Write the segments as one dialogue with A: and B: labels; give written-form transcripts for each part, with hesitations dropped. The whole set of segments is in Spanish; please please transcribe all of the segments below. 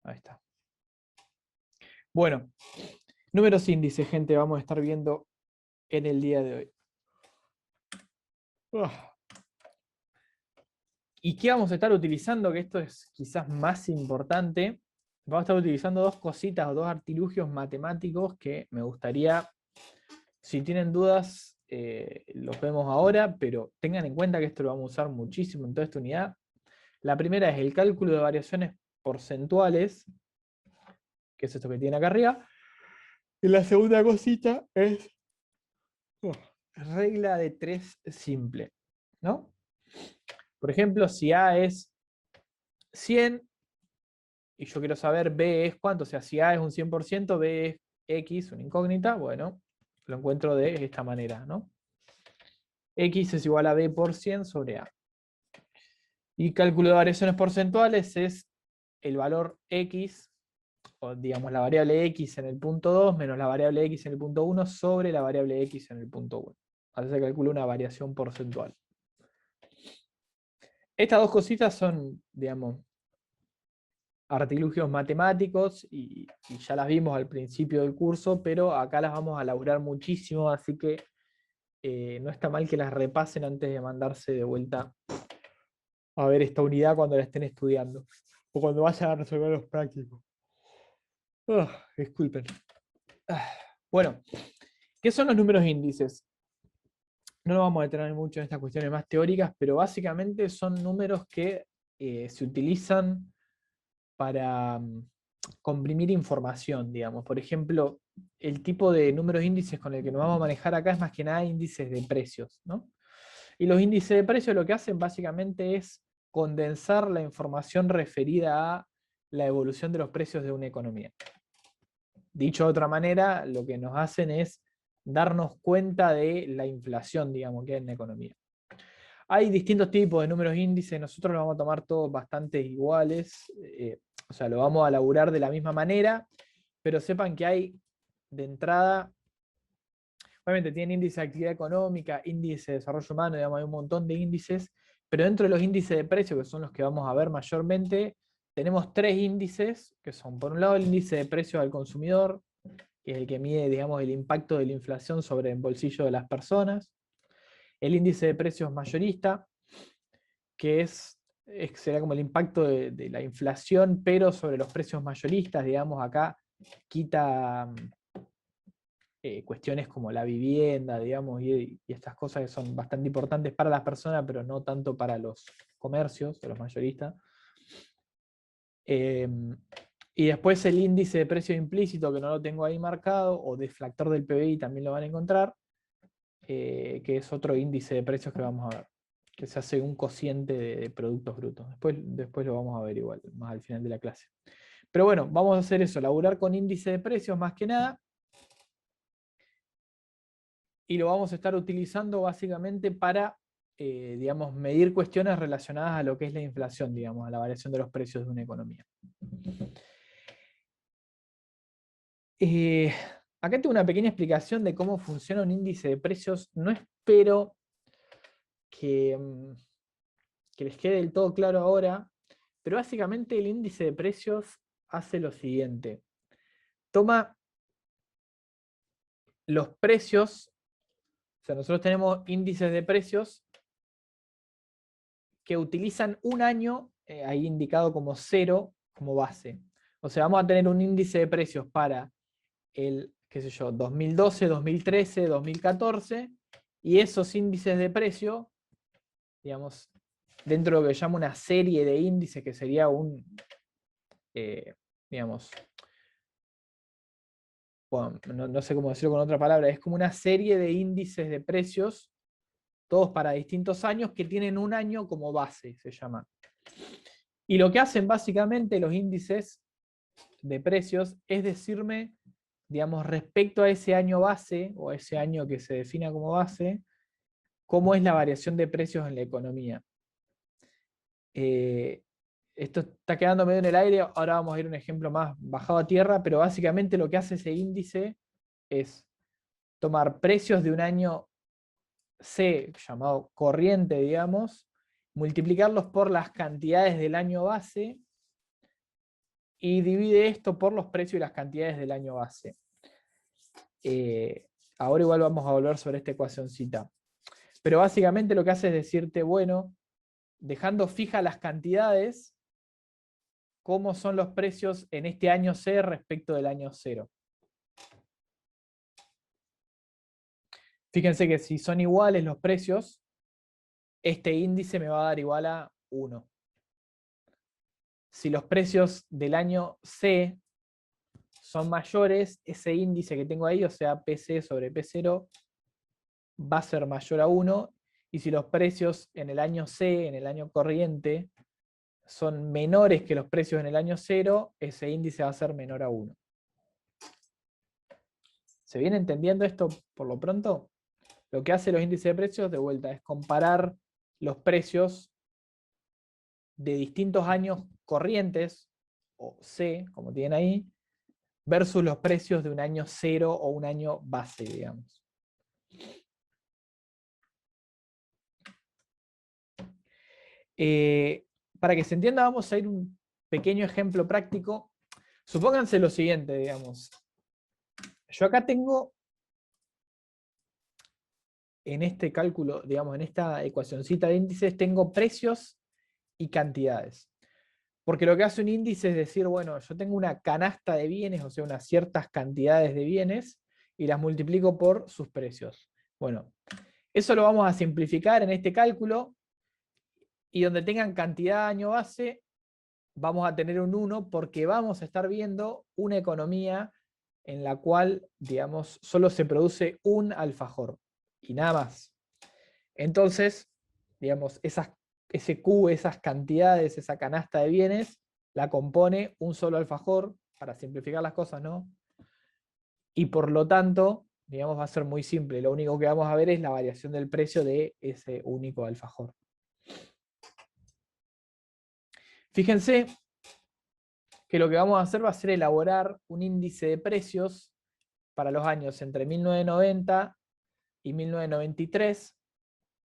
A: Ahí está. Bueno, números índices, gente, vamos a estar viendo en el día de hoy. ¿Y qué vamos a estar utilizando? Que esto es quizás más importante. Vamos a estar utilizando dos cositas o dos artilugios matemáticos que me gustaría, si tienen dudas, los vemos ahora, pero tengan en cuenta que esto lo vamos a usar muchísimo en toda esta unidad. La primera es el cálculo de variaciones porcentuales, que es esto que tiene acá arriba. Y la segunda cosita es regla de 3 simple, ¿no? Por ejemplo, si A es 100 y yo quiero saber B es cuánto, o sea, si A es un 100%, B es X, una incógnita, bueno, lo encuentro de esta manera, ¿no? X es igual a B por 100 sobre A. Y cálculo de variaciones porcentuales es el valor X, o digamos la variable X en el punto 2 menos la variable X en el punto 1 sobre la variable X en el punto 1. Así se calcula una variación porcentual. Estas dos cositas son, digamos, artilugios matemáticos y ya las vimos al principio del curso, pero acá las vamos a laburar muchísimo, así que no está mal que las repasen antes de mandarse de vuelta a ver esta unidad cuando la estén estudiando o cuando vayan a resolver los prácticos. Disculpen. Bueno, ¿qué son los números índices? No nos vamos a detener mucho en estas cuestiones más teóricas, pero básicamente son números que se utilizan para comprimir información, digamos. Por ejemplo, el tipo de números índices con el que nos vamos a manejar acá es más que nada índices de precios, ¿no? Y los índices de precios lo que hacen básicamente es condensar la información referida a la evolución de los precios de una economía. Dicho de otra manera, lo que nos hacen es darnos cuenta de la inflación, digamos, que hay en la economía. Hay distintos tipos de números índices, nosotros los vamos a tomar todos bastante iguales, o sea, lo vamos a laburar de la misma manera, pero sepan que hay de entrada, obviamente tienen índice de actividad económica, índice de desarrollo humano, digamos, hay un montón de índices, pero dentro de los índices de precio, que son los que vamos a ver mayormente, tenemos tres índices, que son, por un lado, el índice de precios al consumidor, que es el que mide, digamos, el impacto de la inflación sobre el bolsillo de las personas, el índice de precios mayorista, que será como el impacto de la inflación, pero sobre los precios mayoristas, digamos, acá quita cuestiones como la vivienda, digamos, y estas cosas que son bastante importantes para las personas, pero no tanto para los comercios, o los mayoristas. Y después el índice de precio implícito, que no lo tengo ahí marcado, o deflactor del PBI también lo van a encontrar, que es otro índice de precios que vamos a ver, que se hace un cociente de productos brutos. Después lo vamos a ver igual, más al final de la clase. Pero bueno, vamos a hacer eso, laburar con índice de precios más que nada, y lo vamos a estar utilizando básicamente para, digamos, medir cuestiones relacionadas a lo que es la inflación, digamos, a la variación de los precios de una economía. Acá tengo una pequeña explicación de cómo funciona un índice de precios. No espero que les quede del todo claro ahora, pero básicamente el índice de precios hace lo siguiente. Toma los precios, o sea, nosotros tenemos índices de precios que utilizan un año, ahí indicado como 0, como base. O sea, vamos a tener un índice de precios para el, qué sé yo, 2012, 2013, 2014, y esos índices de precio, digamos, dentro de lo que llamo una serie de índices, que sería un, digamos, bueno, no sé cómo decirlo con otra palabra, es como una serie de índices de precios, todos para distintos años, que tienen un año como base, se llama. Y lo que hacen básicamente los índices de precios es decirme, digamos, respecto a ese año base, o a ese año que se defina como base, cómo es la variación de precios en la economía. Esto está quedando medio en el aire, ahora vamos a ir a un ejemplo más bajado a tierra, pero básicamente lo que hace ese índice es tomar precios de un año C, llamado corriente, digamos, multiplicarlos por las cantidades del año base y divide esto por los precios y las cantidades del año base. Ahora igual vamos a volver sobre esta ecuacióncita. Pero básicamente lo que hace es decirte, bueno, dejando fijas las cantidades, cómo son los precios en este año C respecto del año 0. Fíjense que si son iguales los precios, este índice me va a dar igual a 1. Si los precios del año C son mayores, ese índice que tengo ahí, o sea, PC sobre P0, va a ser mayor a 1. Y si los precios en el año C, en el año corriente, son menores que los precios en el año 0, ese índice va a ser menor a 1. ¿Se viene entendiendo esto por lo pronto? Lo que hace los índices de precios, de vuelta, es comparar los precios de distintos años corrientes, o C, como tienen ahí, versus los precios de un año 0 o un año base, digamos. Para que se entienda, vamos a ir a un pequeño ejemplo práctico. Supónganse lo siguiente, digamos. Yo acá tengo, en este cálculo, digamos, en esta ecuacioncita de índices, tengo precios y cantidades. Porque lo que hace un índice es decir, bueno, yo tengo una canasta de bienes, o sea, unas ciertas cantidades de bienes, y las multiplico por sus precios. Bueno, eso lo vamos a simplificar en este cálculo, y donde tengan cantidad año base, vamos a tener un 1 porque vamos a estar viendo una economía en la cual, digamos, solo se produce un alfajor y nada más. Entonces, digamos, ese Q, esas cantidades, esa canasta de bienes, la compone un solo alfajor, para simplificar las cosas, ¿no? Y por lo tanto, digamos, va a ser muy simple. Lo único que vamos a ver es la variación del precio de ese único alfajor. Fíjense que lo que vamos a hacer va a ser elaborar un índice de precios para los años entre 1990 y 1993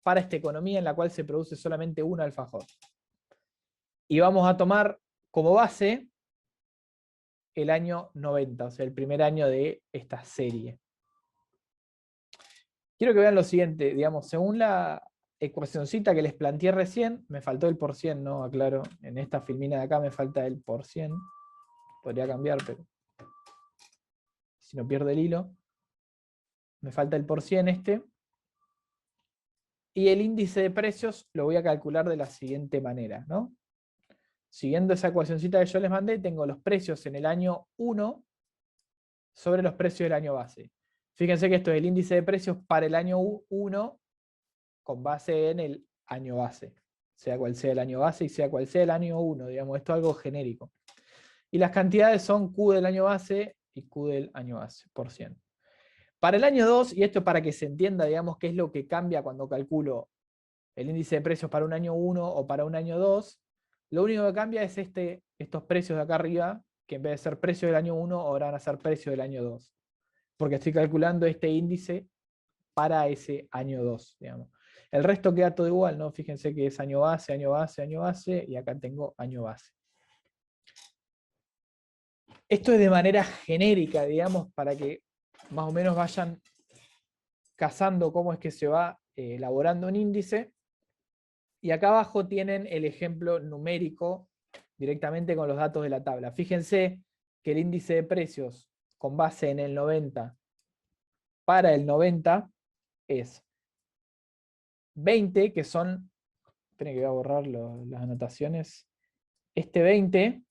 A: para esta economía en la cual se produce solamente un alfajor. Y vamos a tomar como base el año 90, o sea, el primer año de esta serie. Quiero que vean lo siguiente, digamos, según la ecuacioncita que les planteé recién, me faltó el por cien, ¿no? Aclaro, en esta filmina de acá me falta el por cien. Podría cambiar, pero si no pierdo el hilo. Me falta el por cien este. Y el índice de precios lo voy a calcular de la siguiente manera, ¿no? Siguiendo esa ecuacioncita que yo les mandé, tengo los precios en el año 1 sobre los precios del año base. Fíjense que esto es el índice de precios para el año 1 con base en el año base. Sea cual sea el año base y sea cual sea el año 1, digamos, esto es algo genérico. Y las cantidades son Q del año base y Q del año base, por 100. Para el año 2, y esto para que se entienda, digamos, qué es lo que cambia cuando calculo el índice de precios para un año 1 o para un año 2, lo único que cambia es estos precios de acá arriba, que en vez de ser precio del año 1, ahora van a ser precio del año 2. Porque estoy calculando este índice para ese año 2, digamos. El resto queda todo igual, ¿no? Fíjense que es año base, año base, año base, y acá tengo año base. Esto es de manera genérica, digamos, para que más o menos vayan cazando cómo es que se va elaborando un índice. Y acá abajo tienen el ejemplo numérico directamente con los datos de la tabla. Fíjense que el índice de precios con base en el 90 para el 90 es 20, que son, esperen que voy a borrar las anotaciones, este 20,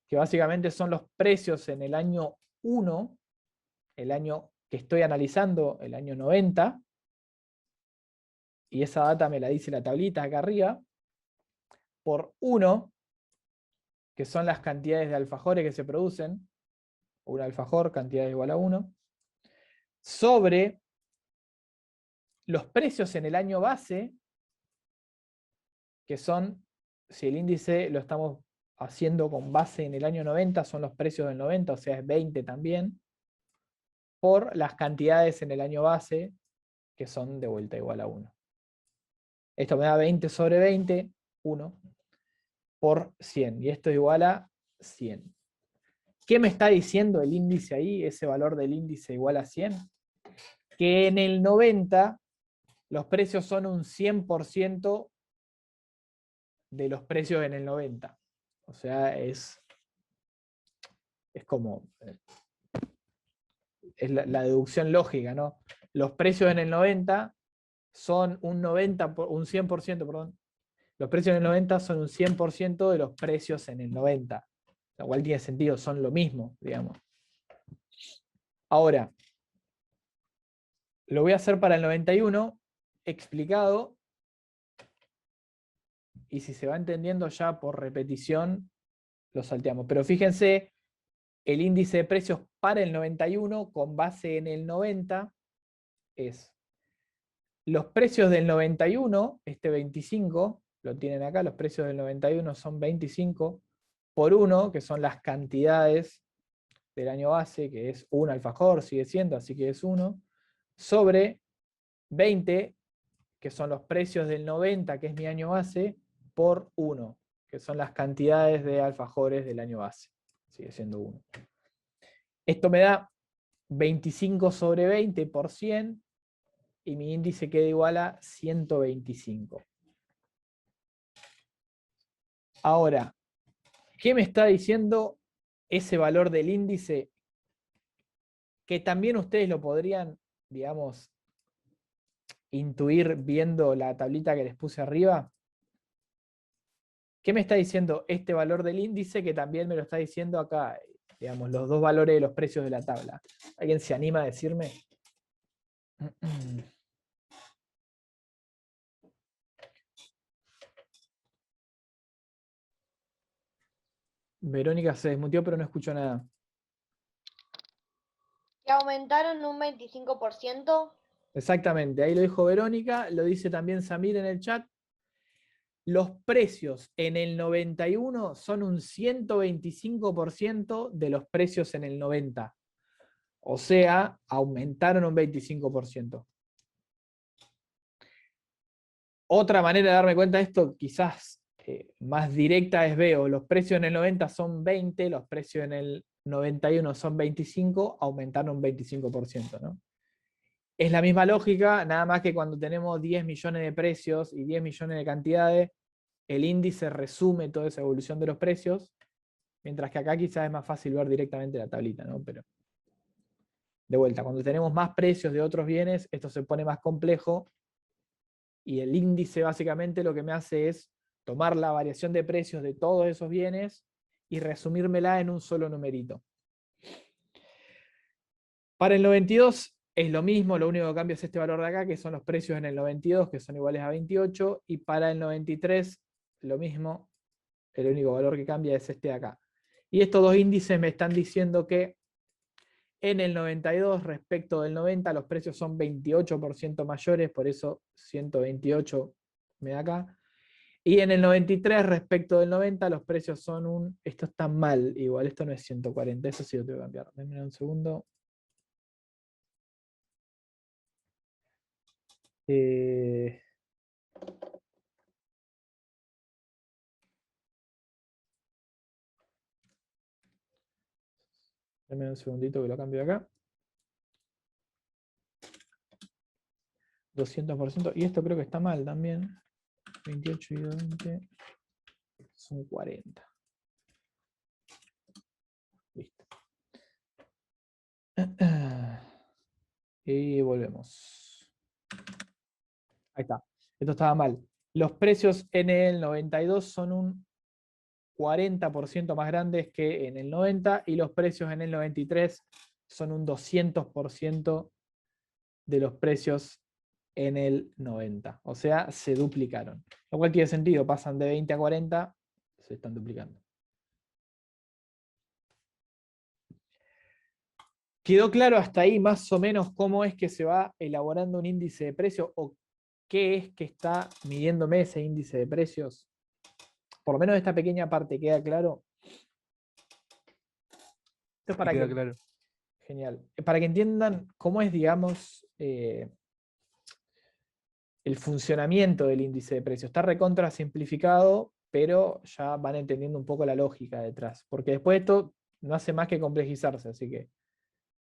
A: que básicamente son los precios en el año 1, el año que estoy analizando, el año 90, y esa data me la dice la tablita acá arriba, por 1, que son las cantidades de alfajores que se producen, un alfajor, cantidad igual a 1, sobre los precios en el año base, que son, si el índice lo estamos haciendo con base en el año 90, son los precios del 90, o sea, es 20 también, por las cantidades en el año base, que son de vuelta igual a 1. Esto me da 20 sobre 20, 1, por 100. Y esto es igual a 100. ¿Qué me está diciendo el índice ahí, ese valor del índice igual a 100? Que en el 90 los precios son un 100% de los precios en el 90. O sea, es como... es la deducción lógica, ¿no? Los precios en el 90 son un 100%, perdón. Los precios en el 90 son un 100% de los precios en el 90. Lo cual tiene sentido, son lo mismo, digamos. Ahora, lo voy a hacer para el 91, explicado, y si se va entendiendo ya por repetición, lo salteamos. Pero fíjense, el índice de precios para el 91, con base en el 90, es los precios del 91, este 25, lo tienen acá, los precios del 91 son 25 por 1, que son las cantidades del año base, que es un alfajor, sigue siendo, así que es 1, sobre 20, que son los precios del 90, que es mi año base, por 1, que son las cantidades de alfajores del año base, sigue siendo 1. Esto me da 25 sobre 20 por 100, y mi índice queda igual a 125. Ahora, ¿qué me está diciendo ese valor del índice? Que también ustedes lo podrían, digamos, intuir viendo la tablita que les puse arriba. ¿Qué me está diciendo este valor del índice? Que también me lo está diciendo acá, digamos, los dos valores de los precios de la tabla. ¿Alguien se anima a decirme? Verónica se desmutió, pero no escuchó nada.
B: Que aumentaron un 25%.
A: Exactamente, ahí lo dijo Verónica, lo dice también Samir en el chat. Los precios en el 91 son un 125% de los precios en el 90. O sea, aumentaron un 25%. Otra manera de darme cuenta de esto, quizás más directa, es veo, los precios en el 90 son 20, los precios en el 91 son 25, aumentaron un 25%, ¿no? Es la misma lógica, nada más que cuando tenemos 10 millones de precios y 10 millones de cantidades, el índice resume toda esa evolución de los precios, mientras que acá quizás es más fácil ver directamente la tablita, ¿no? Pero, de vuelta, cuando tenemos más precios de otros bienes, esto se pone más complejo, y el índice básicamente lo que me hace es tomar la variación de precios de todos esos bienes y resumírmela en un solo numerito. Para el 92 es lo mismo, lo único que cambia es este valor de acá, que son los precios en el 92, que son iguales a 28, y para el 93 lo mismo, el único valor que cambia es este de acá. Y estos dos índices me están diciendo que en el 92 respecto del 90 los precios son 28% mayores, por eso 128 me da acá. Y en el 93 respecto del 90 los precios son un... Esto está mal, igual esto no es 140, eso sí lo tengo que cambiar. Denme un segundo. Denme un segundito que lo cambio acá. 200%. Y esto creo que está mal también. 28 y 20 son 40. Listo. Y volvemos. Ahí está. Esto estaba mal. Los precios en el 92 son un 40% más grandes que en el 90 y los precios en el 93 son un 200% de los precios en el 90. O sea, se duplicaron. Lo cual tiene sentido, pasan de 20 a 40, se están duplicando. ¿Quedó claro hasta ahí más o menos cómo es que se va elaborando un índice de precios o qué es que está midiéndome ese índice de precios? Por lo menos esta pequeña parte queda claro. Esto es para
C: queda
A: que,
C: claro.
A: genial. Para que entiendan cómo es, digamos, el funcionamiento del índice de precios. Está recontra simplificado, pero ya van entendiendo un poco la lógica detrás. Porque después esto no hace más que complejizarse, así que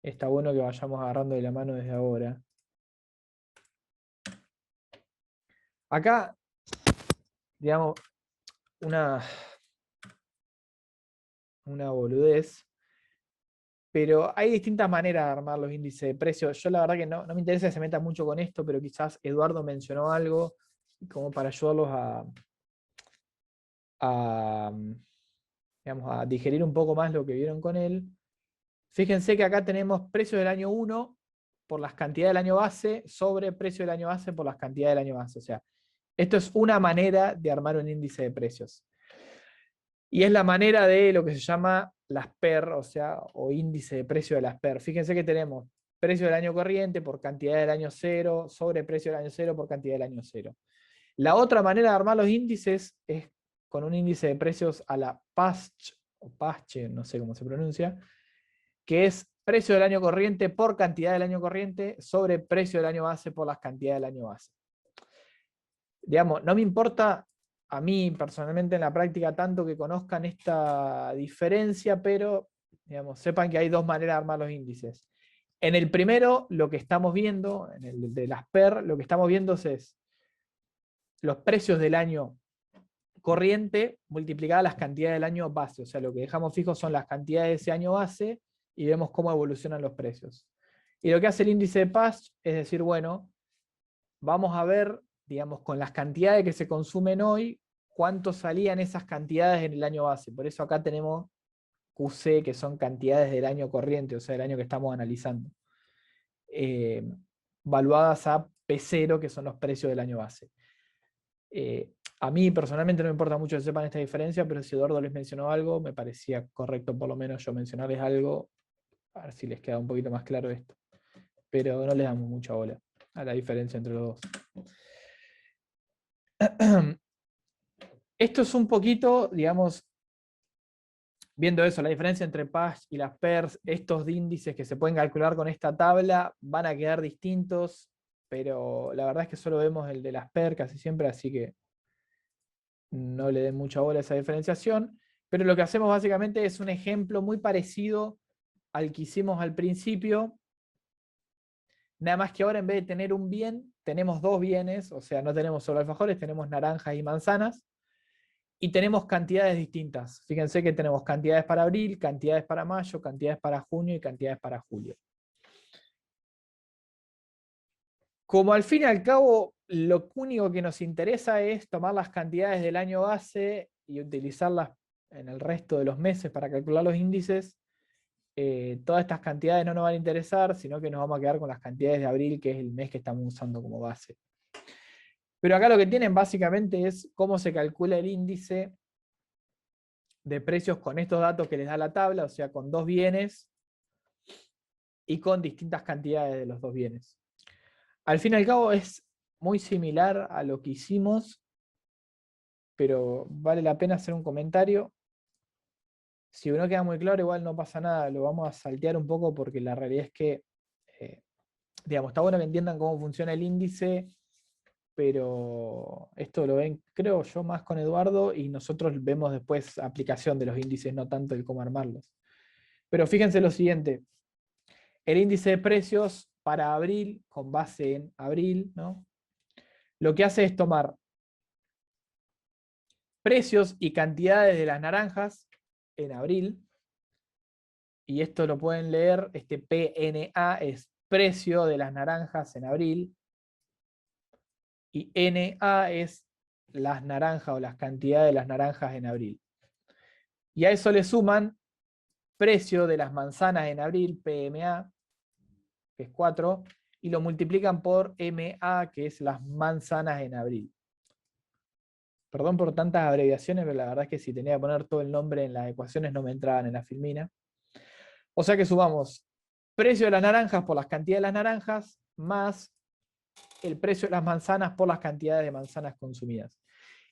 A: está bueno que vayamos agarrando de la mano desde ahora. Acá, digamos, una boludez, pero hay distintas maneras de armar los índices de precios. Yo la verdad que no me interesa que se meta mucho con esto, pero quizás Eduardo mencionó algo como para ayudarlos a, digamos, a digerir un poco más lo que vieron con él. Fíjense que acá tenemos precio del año 1 por las cantidades del año base sobre precio del año base por las cantidades del año base. O sea, esto es una manera de armar un índice de precios. Y es la manera de lo que se llama las PER, o sea, o índice de precio de las PER. Fíjense que tenemos precio del año corriente por cantidad del año 0 sobre precio del año 0 por cantidad del año 0. La otra manera de armar los índices es con un índice de precios a la PASCH, o PASCHE, no sé cómo se pronuncia, que es precio del año corriente por cantidad del año corriente sobre precio del año base por las cantidades del año base. Digamos, no me importa a mí personalmente en la práctica tanto que conozcan esta diferencia, pero digamos, sepan que hay dos maneras de armar los índices. En el primero, lo que estamos viendo, en el de las PER, lo que estamos viendo es los precios del año corriente multiplicada las cantidades del año base. O sea, lo que dejamos fijo son las cantidades de ese año base y vemos cómo evolucionan los precios. Y lo que hace el índice de PASCH es decir, bueno, vamos a ver, digamos, con las cantidades que se consumen hoy, cuánto salían esas cantidades en el año base. Por eso acá tenemos QC, que son cantidades del año corriente, o sea, del año que estamos analizando, valuadas a P0, que son los precios del año base. A mí personalmente no me importa mucho que sepan esta diferencia, pero si Eduardo les mencionó algo, me parecía correcto por lo menos yo mencionarles algo, a ver si les queda un poquito más claro esto. Pero no les damos mucha bola a la diferencia entre los dos. Esto es un poquito, digamos, viendo eso, la diferencia entre PASCH y las PERS, estos índices que se pueden calcular con esta tabla van a quedar distintos, pero la verdad es que solo vemos el de las PER casi siempre, así que no le den mucha bola a esa diferenciación. Pero lo que hacemos básicamente es un ejemplo muy parecido al que hicimos al principio, nada más que ahora en vez de tener un bien, tenemos dos bienes, o sea, no tenemos solo alfajores, tenemos naranjas y manzanas, y tenemos cantidades distintas. Fíjense que tenemos cantidades para abril, cantidades para mayo, cantidades para junio y cantidades para julio. Como al fin y al cabo, lo único que nos interesa es tomar las cantidades del año base y utilizarlas en el resto de los meses para calcular los índices, todas estas cantidades no nos van a interesar, sino que nos vamos a quedar con las cantidades de abril, que es el mes que estamos usando como base. Pero acá lo que tienen básicamente es cómo se calcula el índice de precios con estos datos que les da la tabla, o sea, con dos bienes y con distintas cantidades de los dos bienes. Al fin y al cabo es muy similar a lo que hicimos, pero vale la pena hacer un comentario. Si no queda muy claro, igual no pasa nada, lo vamos a saltear un poco porque la realidad es que, digamos, está bueno que entiendan cómo funciona el índice, pero esto lo ven, creo yo, más con Eduardo y nosotros vemos después aplicación de los índices, no tanto el cómo armarlos. Pero fíjense lo siguiente, el índice de precios para abril, con base en abril, ¿no? Lo que hace es tomar precios y cantidades de las naranjas en abril, y esto lo pueden leer, este PNA es precio de las naranjas en abril, y NA es las naranjas o las cantidades de las naranjas en abril. Y a eso le suman precio de las manzanas en abril, PMA, que es 4, y lo multiplican por MA, que es las manzanas en abril. Perdón por tantas abreviaciones, pero la verdad es que si tenía que poner todo el nombre en las ecuaciones no me entraban en la filmina. O sea que sumamos precio de las naranjas por las cantidades de las naranjas, más el precio de las manzanas por las cantidades de manzanas consumidas.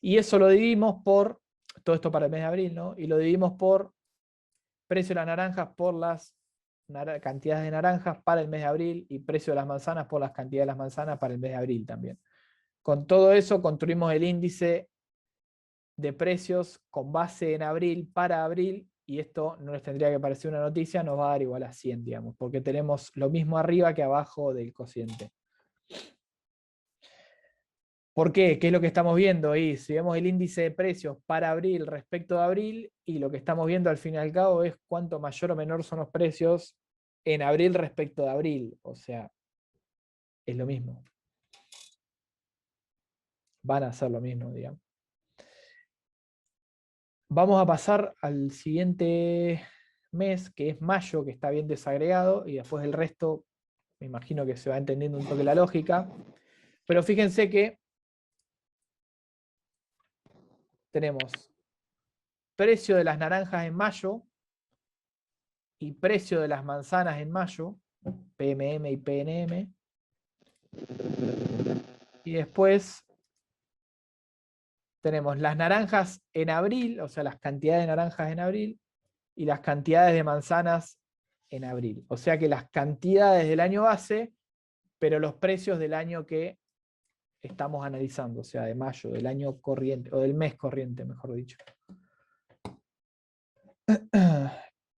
A: Y eso lo dividimos por, todo esto para el mes de abril, ¿no? Y lo dividimos por precio de las naranjas por las cantidades de naranjas para el mes de abril y precio de las manzanas por las cantidades de las manzanas para el mes de abril también. Con todo eso construimos el índice de precios con base en abril para abril, y esto no les tendría que parecer una noticia, nos va a dar igual a 100, digamos, porque tenemos lo mismo arriba que abajo del cociente. ¿Por qué? ¿Qué es lo que estamos viendo ahí? Si vemos el índice de precios para abril respecto de abril, y lo que estamos viendo al fin y al cabo es cuánto mayor o menor son los precios en abril respecto de abril. O sea, es lo mismo. Van a ser lo mismo, digamos. Vamos a pasar al siguiente mes, que es mayo, que está bien desagregado, y después el resto, me imagino que se va entendiendo un toque la lógica. Pero fíjense que tenemos precio de las naranjas en mayo y precio de las manzanas en mayo, PMM y PNM. Y después tenemos las naranjas en abril, o sea, las cantidades de naranjas en abril, y las cantidades de manzanas en abril. O sea que las cantidades del año base, pero los precios del año que estamos analizando, o sea, de mayo, del año corriente, o del mes corriente, mejor dicho.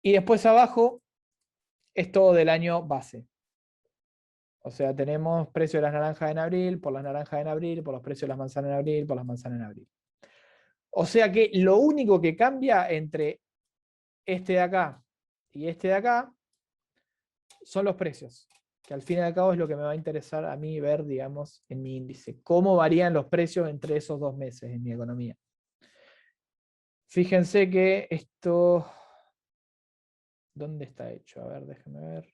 A: Y después abajo es todo del año base. O sea, tenemos precio de las naranjas en abril, por las naranjas en abril, por los precios de las manzanas en abril, por las manzanas en abril. O sea que lo único que cambia entre este de acá y este de acá son los precios, que al fin y al cabo es lo que me va a interesar a mí ver, digamos, en mi índice. Cómo varían los precios entre esos 2 meses en mi economía. Fíjense que esto... ¿Dónde está hecho? A ver, déjenme ver.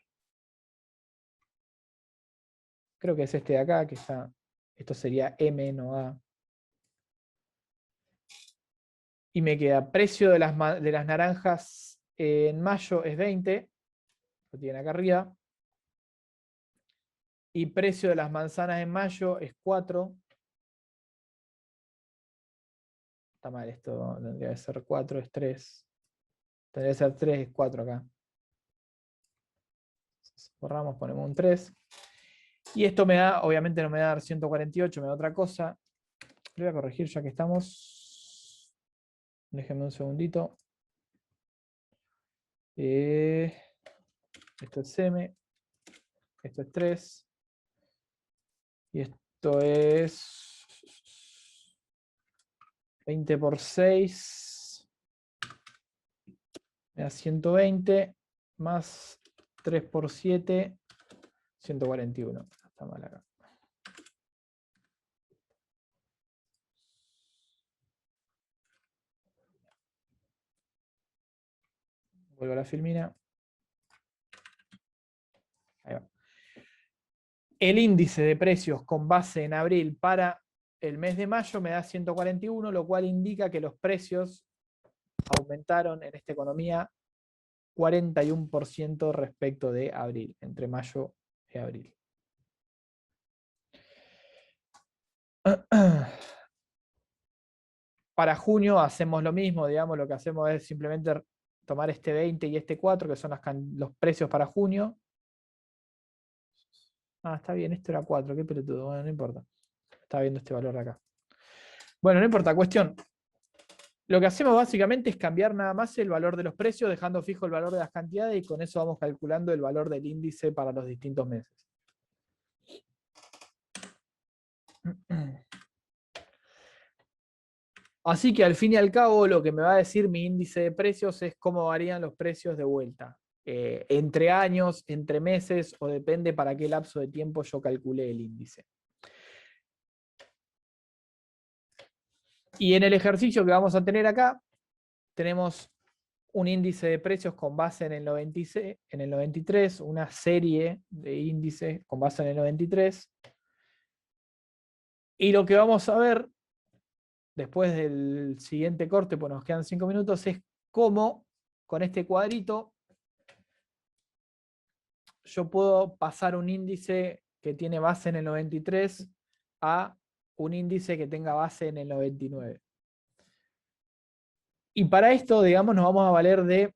A: Creo que es este de acá, que está... Esto sería M, no A. Y me queda precio de las naranjas en mayo es 20. Lo tienen acá arriba. Y precio de las manzanas en mayo es 4. Está mal esto, tendría que ser 4, es 3. Tendría que ser 3, es 4 acá. Borramos, ponemos un 3. Y esto me da, obviamente no me da 148, me da otra cosa. Lo voy a corregir ya que estamos. Déjenme un segundito. Esto es M. Esto es 3. Y esto es 20 por 6. Me da 120. Más 3 por 7. 141. Está mal acá. Vuelvo a la filmina. Ahí va. El índice de precios con base en abril para el mes de mayo me da 141, lo cual indica que los precios aumentaron en esta economía 41% respecto de abril, entre mayo y abril. Para junio hacemos lo mismo, digamos, lo que hacemos es simplemente tomar este 20 y este 4, que son los precios para junio. Ah, está bien, esto era 4, qué pelotudo, bueno, no importa. Estaba viendo este valor de acá. Bueno, no importa, cuestión. Lo que hacemos básicamente es cambiar nada más el valor de los precios, dejando fijo el valor de las cantidades, y con eso vamos calculando el valor del índice para los distintos meses. Así que al fin y al cabo lo que me va a decir mi índice de precios es cómo varían los precios de vuelta. Entre años, entre meses, o depende para qué lapso de tiempo yo calculé el índice. Y en el ejercicio que vamos a tener acá, tenemos un índice de precios con base en el 93, una serie de índices con base en el 93. Y lo que vamos a ver después del siguiente corte, pues nos quedan 5 minutos, es cómo con este cuadrito yo puedo pasar un índice que tiene base en el 93 a un índice que tenga base en el 99. Y para esto, digamos, nos vamos a valer de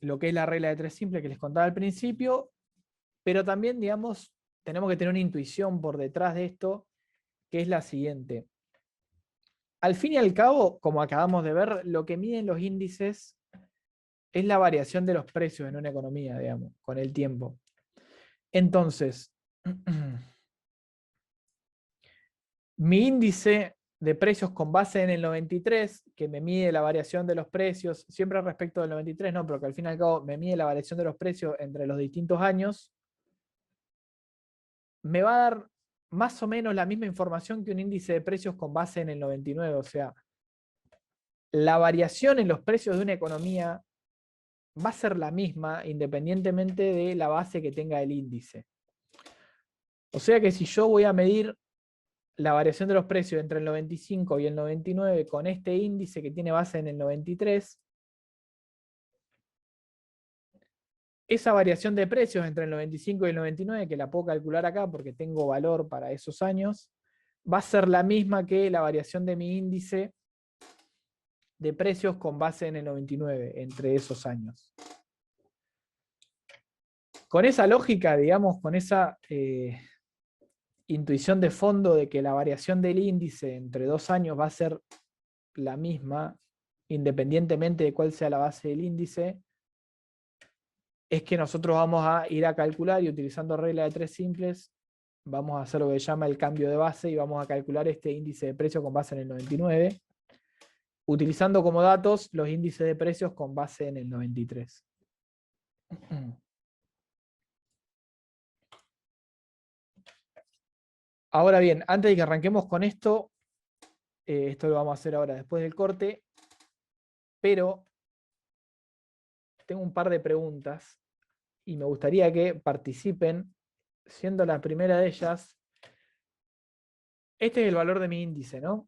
A: lo que es la regla de 3 simple que les contaba al principio, pero también, digamos, tenemos que tener una intuición por detrás de esto, que es la siguiente. al fin y al cabo, como acabamos de ver, lo que miden los índices es la variación de los precios en una economía, digamos, con el tiempo. Entonces, mi índice de precios con base en el 93, que me mide la variación de los precios, siempre respecto del 93, no, pero que al fin y al cabo me mide la variación de los precios entre los distintos años, me va a dar más o menos la misma información que un índice de precios con base en el 99. O sea, la variación en los precios de una economía va a ser la misma independientemente de la base que tenga el índice. O sea que si yo voy a medir la variación de los precios entre el 95 y el 99 con este índice que tiene base en el 93, esa variación de precios entre el 95 y el 99, que la puedo calcular acá porque tengo valor para esos años, va a ser la misma que la variación de mi índice de precios con base en el 99 entre esos años. Con esa lógica, digamos, con esa intuición de fondo de que la variación del índice entre 2 años va a ser la misma, independientemente de cuál sea la base del índice, es que nosotros vamos a ir a calcular y utilizando regla de 3 simples, vamos a hacer lo que se llama el cambio de base y vamos a calcular este índice de precios con base en el 99, utilizando como datos los índices de precios con base en el 93. Ahora bien, antes de que arranquemos con esto, esto lo vamos a hacer ahora después del corte, pero tengo un par de preguntas y me gustaría que participen, siendo la primera de ellas, este es el valor de mi índice, ¿no?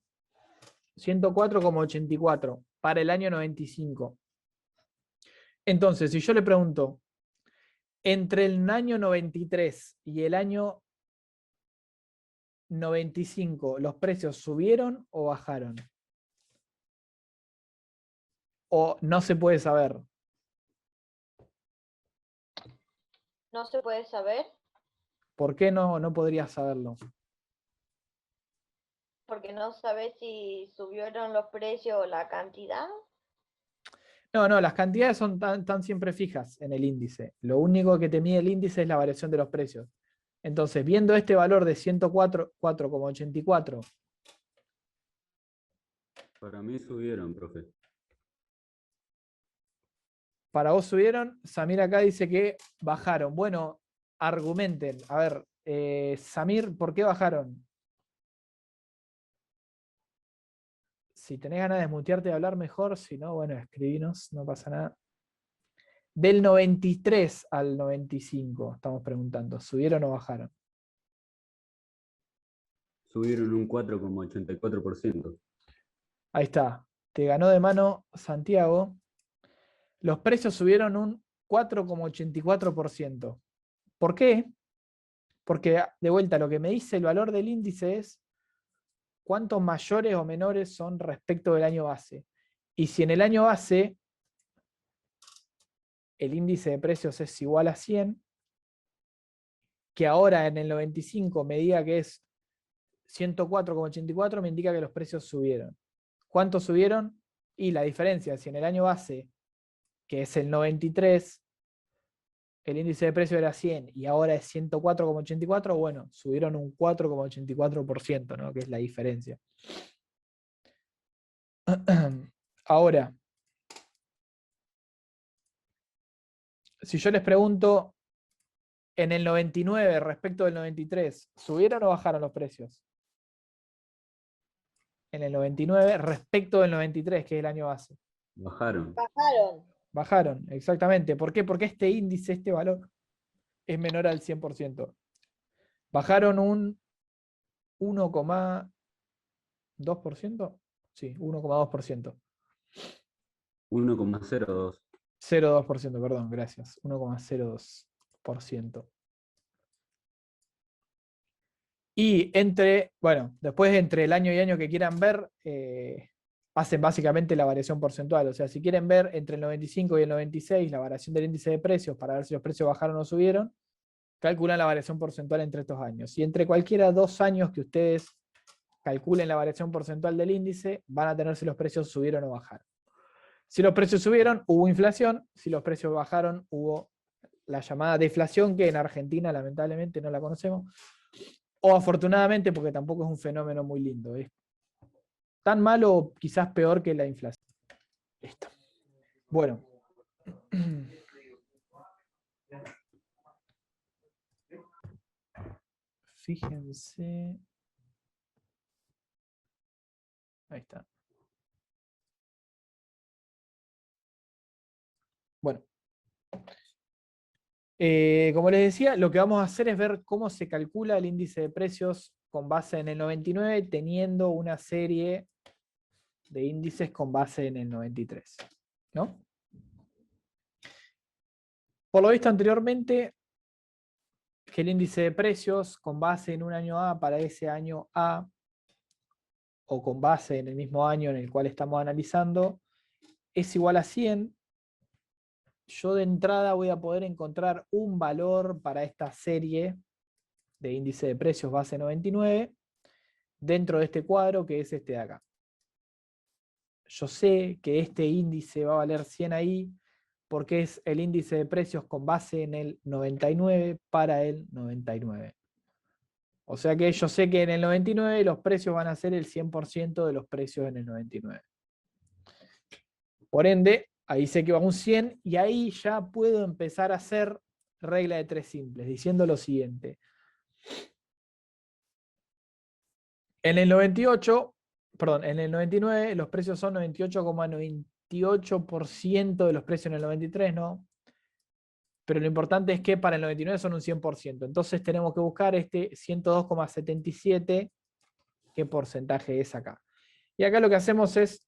A: 104,84 para el año 95. Entonces, si yo le pregunto, entre el año 93 y el año 95, ¿los precios subieron o bajaron? ¿O no se puede saber?
B: No se puede saber
A: ¿Por qué no podrías saberlo?
B: porque no sabes si subieron los precios o la cantidad.
A: No, las cantidades son tan siempre fijas en el índice. Lo único que te mide el índice es la variación de los precios. Entonces, viendo este valor de 104,84.
C: Para mí subieron, profe.
A: Para vos subieron, Samir acá dice que bajaron. Bueno, argumenten. A ver, Samir, ¿por qué bajaron? Si tenés ganas de mutearte y hablar mejor, si no, bueno, escribinos, no pasa nada. Del 93 al 95, estamos preguntando, ¿subieron o bajaron?
C: Subieron un 4,84%.
A: Ahí está, te ganó de mano Santiago. Los precios subieron un 4,84%. ¿Por qué? Porque, de vuelta, lo que me dice el valor del índice es cuántos mayores o menores son respecto del año base. Y si en el año base el índice de precios es igual a 100, que ahora en el 95 me diga que es 104,84, me indica que los precios subieron. ¿Cuánto subieron? Y la diferencia, si en el año base, que es el 93, el índice de precio era 100 y ahora es 104,84, bueno, subieron un 4,84%, ¿no? Que es la diferencia. Ahora, si yo les pregunto, en el 99 respecto del 93, ¿subieron o bajaron los precios? En el 99 respecto del 93, que es el año base.
C: Bajaron.
B: Bajaron.
A: Bajaron, exactamente. ¿Por qué? Porque este índice, este valor, es menor al 100%. Bajaron un 1,2%. Sí, 1,2%.
C: 1,02.
A: 0,2%, perdón, gracias. 1,02%. Y después entre el año y año que quieran ver, hacen básicamente la variación porcentual. O sea, si quieren ver entre el 95 y el 96 la variación del índice de precios para ver si los precios bajaron o subieron, calculan la variación porcentual entre estos años. Y entre cualquiera 2 años que ustedes calculen la variación porcentual del índice, van a tener si los precios subieron o bajaron. Si los precios subieron, hubo inflación. Si los precios bajaron, hubo la llamada deflación, que en Argentina lamentablemente no la conocemos. O afortunadamente, porque tampoco es un fenómeno muy lindo. Es tan malo o quizás peor que la inflación. Listo. Bueno. Fíjense. Ahí está. Bueno. Como les decía, lo que vamos a hacer es ver cómo se calcula el índice de precios con base en el 99, teniendo una serie de índices con base en el 93. ¿No? Por lo visto anteriormente, que el índice de precios con base en un año A para ese año A, o con base en el mismo año en el cual estamos analizando, es igual a 100. Yo de entrada voy a poder encontrar un valor para esta serie de índice de precios base 99 dentro de este cuadro, que es este de acá. Yo sé que este índice va a valer 100 ahí porque es el índice de precios con base en el 99 para el 99. O sea que yo sé que en el 99 los precios van a ser el 100% de los precios en el 99. Por ende, ahí sé que va un 100 y ahí ya puedo empezar a hacer regla de tres simples, diciendo lo siguiente. En el 98, perdón, en el 99 los precios son 98,98% de los precios en el 93, ¿no? Pero lo importante es que para el 99 son un 100%. Entonces tenemos que buscar este 102,77, qué porcentaje es acá. Y acá lo que hacemos es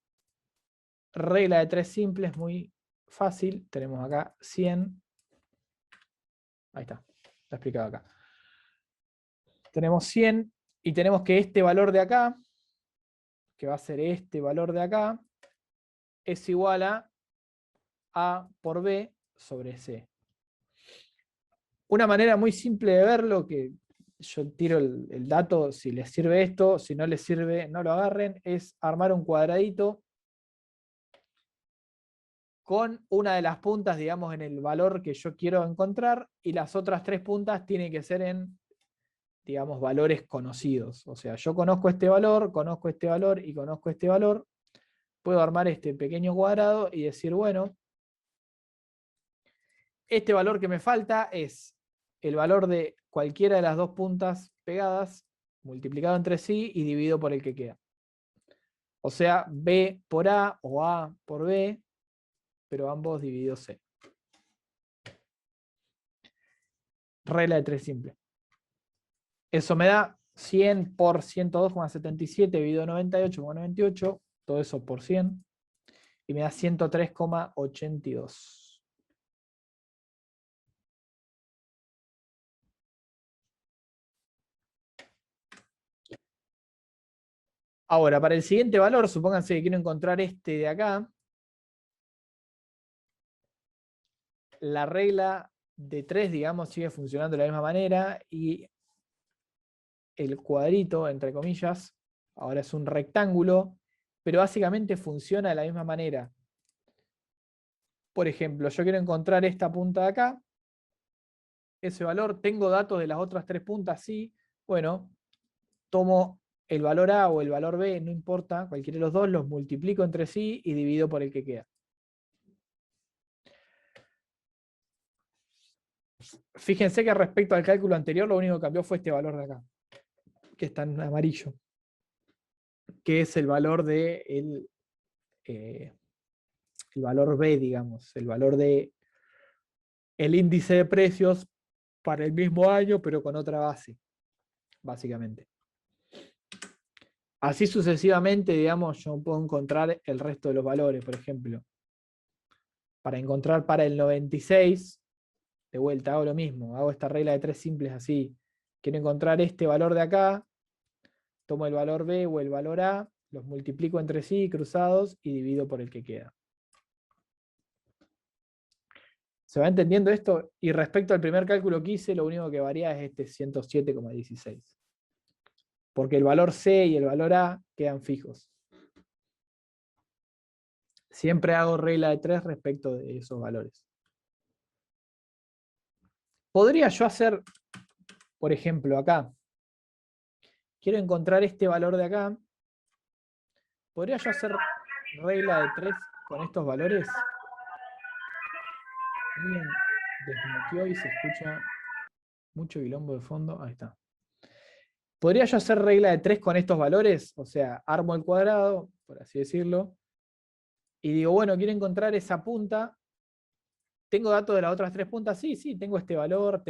A: regla de tres simples, muy fácil. Tenemos acá 100. Ahí está explicado acá. Tenemos 100 y tenemos que este valor de acá, que va a ser este valor de acá, es igual a por B sobre C. Una manera muy simple de verlo, que yo tiro el dato, si les sirve esto, si no les sirve, no lo agarren, es armar un cuadradito con una de las puntas, digamos, en el valor que yo quiero encontrar, y las otras tres puntas tienen que ser en, digamos, valores conocidos. O sea, yo conozco este valor y conozco este valor. Puedo armar este pequeño cuadrado y decir, bueno, este valor que me falta es el valor de cualquiera de las dos puntas pegadas multiplicado entre sí y dividido por el que queda. O sea, B por A o A por B, pero ambos dividido C. Regla de tres simple. Eso me da 100 por 102,77 dividido 98,98, todo eso por 100, y me da 103,82. Ahora, para el siguiente valor, supónganse que quiero encontrar este de acá. La regla de 3, digamos, sigue funcionando de la misma manera y el cuadrito, entre comillas, ahora es un rectángulo, pero básicamente funciona de la misma manera. Por ejemplo, yo quiero encontrar esta punta de acá, ese valor, tengo datos de las otras tres puntas, sí, bueno, tomo el valor A o el valor B, no importa, cualquiera de los dos, los multiplico entre sí y divido por el que queda. Fíjense que respecto al cálculo anterior, lo único que cambió fue este valor de acá, que está en amarillo, que es el valor de el valor B, digamos, el valor de el índice de precios para el mismo año, pero con otra base, básicamente. Así sucesivamente, digamos, yo puedo encontrar el resto de los valores, por ejemplo. Para encontrar para el 96, de vuelta hago lo mismo, hago esta regla de tres simples así. Quiero encontrar este valor de acá, tomo el valor B o el valor A, los multiplico entre sí, cruzados, y divido por el que queda. ¿Se va entendiendo esto? Y respecto al primer cálculo que hice, lo único que varía es este 107,16. porque el valor C y el valor A quedan fijos. Siempre hago regla de 3 respecto de esos valores. Podría yo hacer, por ejemplo, acá, quiero encontrar este valor de acá. ¿Podría yo hacer regla de 3 con estos valores? Alguien desmuteó y se escucha mucho quilombo de fondo. Ahí está. ¿Podría yo hacer regla de 3 con estos valores? O sea, armo el cuadrado, por así decirlo, y digo, bueno, quiero encontrar esa punta. ¿Tengo datos de las otras 3 puntas? Sí, sí, tengo este valor y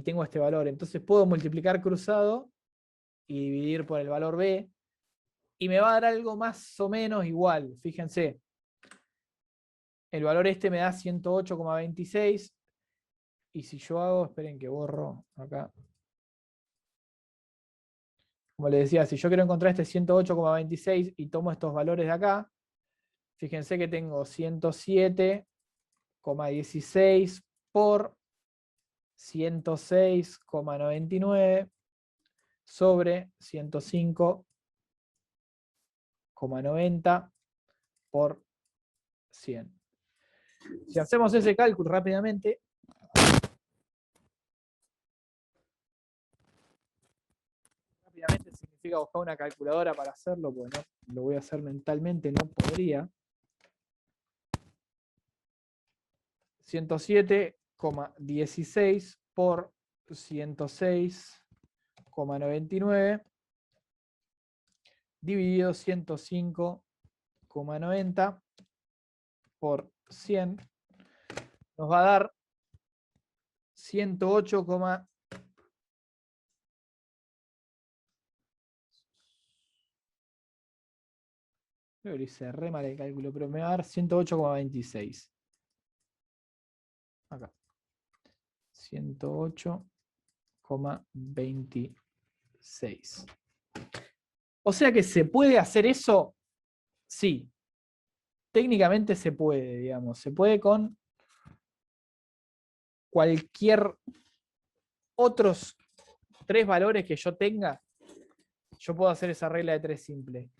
A: tengo este valor. Entonces puedo multiplicar cruzado y dividir por el valor B. Y me va a dar algo más o menos igual. Fíjense. El valor este me da 108,26. Y si yo hago, esperen que borro acá. Como les decía, si yo quiero encontrar este 108,26 y tomo estos valores de acá, fíjense que tengo 107,16 por 106,99 sobre 105,90 por 100. Si hacemos ese cálculo rápidamente, significa buscar una calculadora para hacerlo, porque no lo voy a hacer mentalmente, no podría. 107,16 por 106,99 dividido 105,90 por 100 nos va a dar 108, creo que lo hice re mal el cálculo, pero me va a dar 108,26. Acá. 108,26. O sea que se puede hacer eso, sí. Técnicamente se puede, digamos. Se puede con cualquier otros 3 valores que yo tenga. Yo puedo hacer esa regla de 3 simple.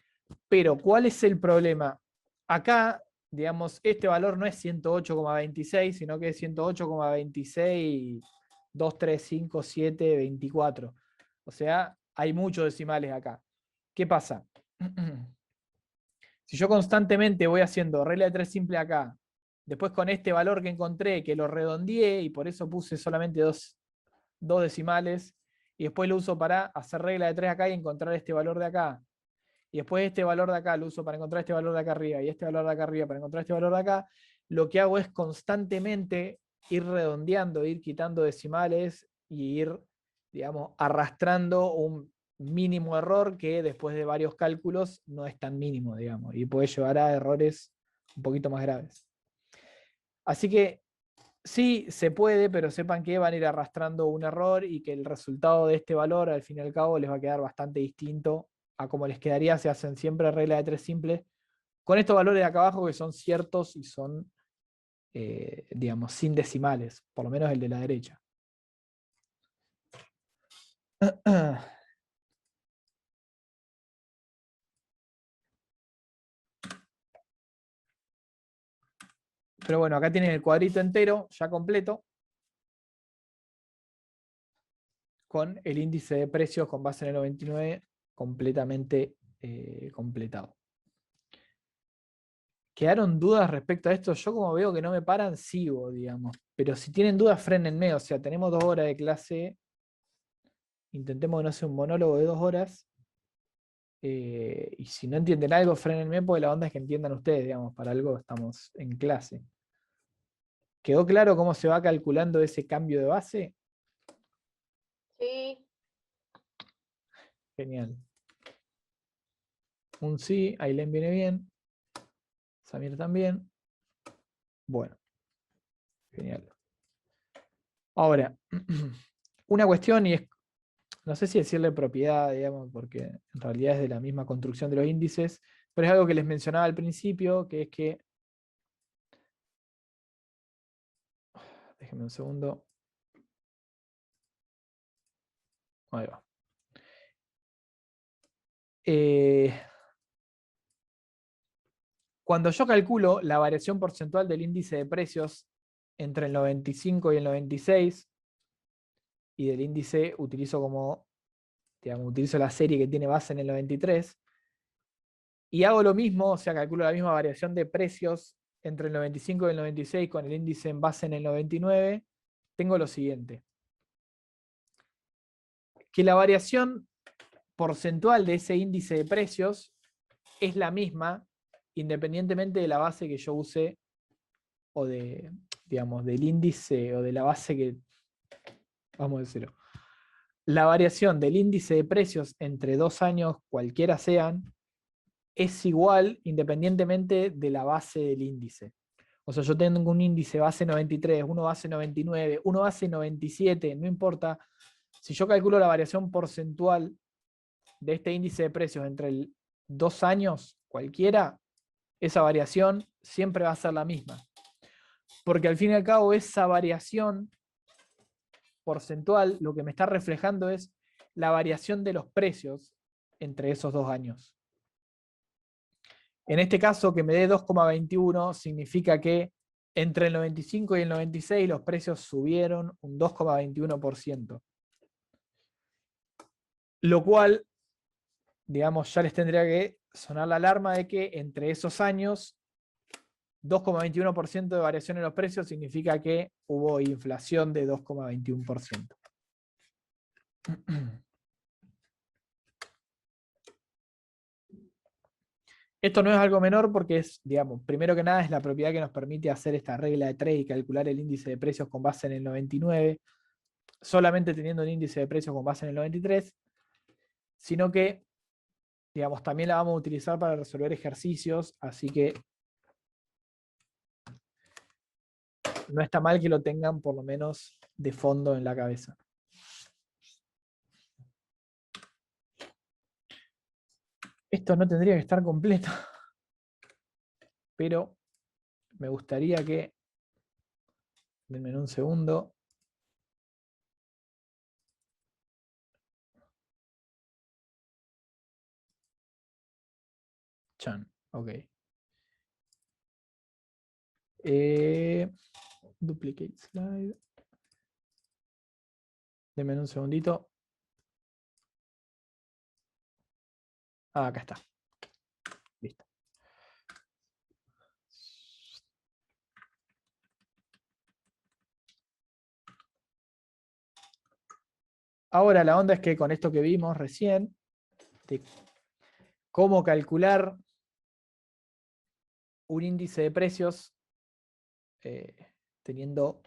A: Pero, ¿cuál es el problema? Acá, digamos, este valor no es 108,26, sino que es 108,26, 2, 3, 5, 7, 24. O sea, hay muchos decimales acá. ¿Qué pasa? Si yo constantemente voy haciendo regla de 3 simple acá, después con este valor que encontré, que lo redondeé y por eso puse solamente dos decimales, y después lo uso para hacer regla de 3 acá y encontrar este valor de acá, y después este valor de acá lo uso para encontrar este valor de acá arriba, y este valor de acá arriba para encontrar este valor de acá, lo que hago es constantemente ir redondeando, ir quitando decimales y ir, digamos, arrastrando un mínimo error que después de varios cálculos no es tan mínimo, digamos, y puede llevar a errores un poquito más graves. Así que sí, se puede, pero sepan que van a ir arrastrando un error y que el resultado de este valor, al fin y al cabo, les va a quedar bastante distinto a como les quedaría si hacen siempre regla de 3 simple, con estos valores de acá abajo que son ciertos y son, digamos, sin decimales, por lo menos el de la derecha. Pero bueno, acá tienen el cuadrito entero, ya completo, con el índice de precios con base en el 99 completamente completado. ¿Quedaron dudas respecto a esto? Yo como veo que no me paran, sigo, digamos. Pero si tienen dudas, frénenme. O sea, tenemos 2 horas de clase. Intentemos que no sea un monólogo de 2 horas. Y si no entienden algo, frénenme, porque la onda es que entiendan ustedes, digamos. Para algo estamos en clase. ¿Quedó claro cómo se va calculando ese cambio de base?
B: Sí,
A: Genial. Un sí, Ailén viene bien. Samir también. Bueno, genial. Ahora, una cuestión, y es, no sé si decirle propiedad, digamos, porque en realidad es de la misma construcción de los índices, pero es algo que les mencionaba al principio, que es que, déjenme un segundo, ahí va, Cuando yo calculo la variación porcentual del índice de precios entre el 95 y el 96, y del índice utilizo como, digamos, utilizo la serie que tiene base en el 93, y hago lo mismo, o sea, calculo la misma variación de precios entre el 95 y el 96 con el índice en base en el 99, tengo lo siguiente. Que la variación porcentual de ese índice de precios es la misma independientemente de la base que yo use o de, digamos, del índice o de la base que, vamos a decirlo. La variación del índice de precios entre 2 años, cualquiera sean, es igual independientemente de la base del índice. O sea, yo tengo un índice base 93, uno base 99, uno base 97, no importa. Si yo calculo la variación porcentual de este índice de precios entre 2 años, cualquiera, esa variación siempre va a ser la misma. Porque al fin y al cabo esa variación porcentual lo que me está reflejando es la variación de los precios entre esos 2 años. En este caso, que me dé 2,21 significa que entre el 95 y el 96 los precios subieron un 2,21%. Lo cual, digamos, ya les tendría que sonar la alarma de que entre esos años 2,21% de variación en los precios significa que hubo inflación de 2,21%. Esto no es algo menor porque es, digamos, primero que nada es la propiedad que nos permite hacer esta regla de 3 y calcular el índice de precios con base en el 99, solamente teniendo un índice de precios con base en el 93, sino que, digamos, también la vamos a utilizar para resolver ejercicios, así que no está mal que lo tengan por lo menos de fondo en la cabeza. Esto no tendría que estar completo, pero me gustaría que, denme un segundo. Chan, ok. Duplicate slide. Denme un segundito. Ah, acá está. Listo. Ahora la onda es que con esto que vimos recién, de cómo calcular un índice de precios teniendo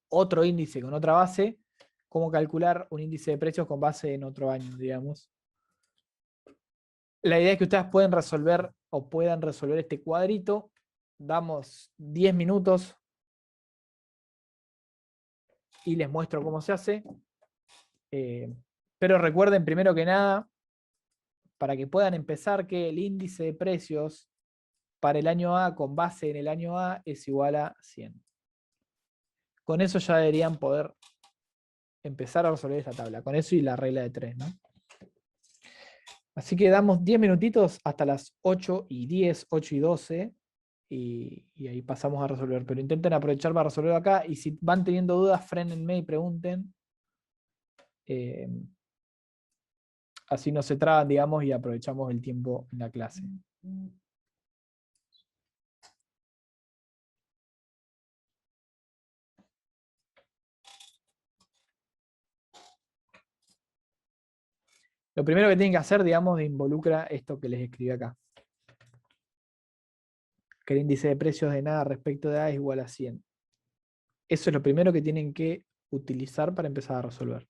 A: otro índice con otra base, cómo calcular un índice de precios con base en otro año, digamos. La idea es que ustedes pueden resolver o puedan resolver este cuadrito. Damos 10 minutos y les muestro cómo se hace. Pero recuerden primero que nada, para que puedan empezar, que el índice de precios para el año A con base en el año A es igual a 100. Con eso ya deberían poder empezar a resolver esta tabla. Con eso y la regla de 3, ¿no? Así que damos 10 minutitos hasta las 8:10, 8:12. Y ahí pasamos a resolver. Pero intenten aprovechar para resolver acá. Y si van teniendo dudas, frénenme y pregunten. Así no se traban, digamos, y aprovechamos el tiempo en la clase. Lo primero que tienen que hacer, digamos, involucra esto que les escribí acá. Que el índice de precios de nada respecto de A es igual a 100. Eso es lo primero que tienen que utilizar para empezar a resolver.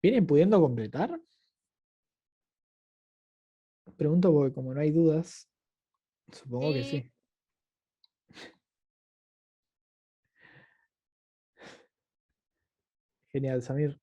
A: ¿Vienen pudiendo completar? Pregunto porque como no hay dudas, supongo que
B: Sí,
A: sí. Genial, Samir.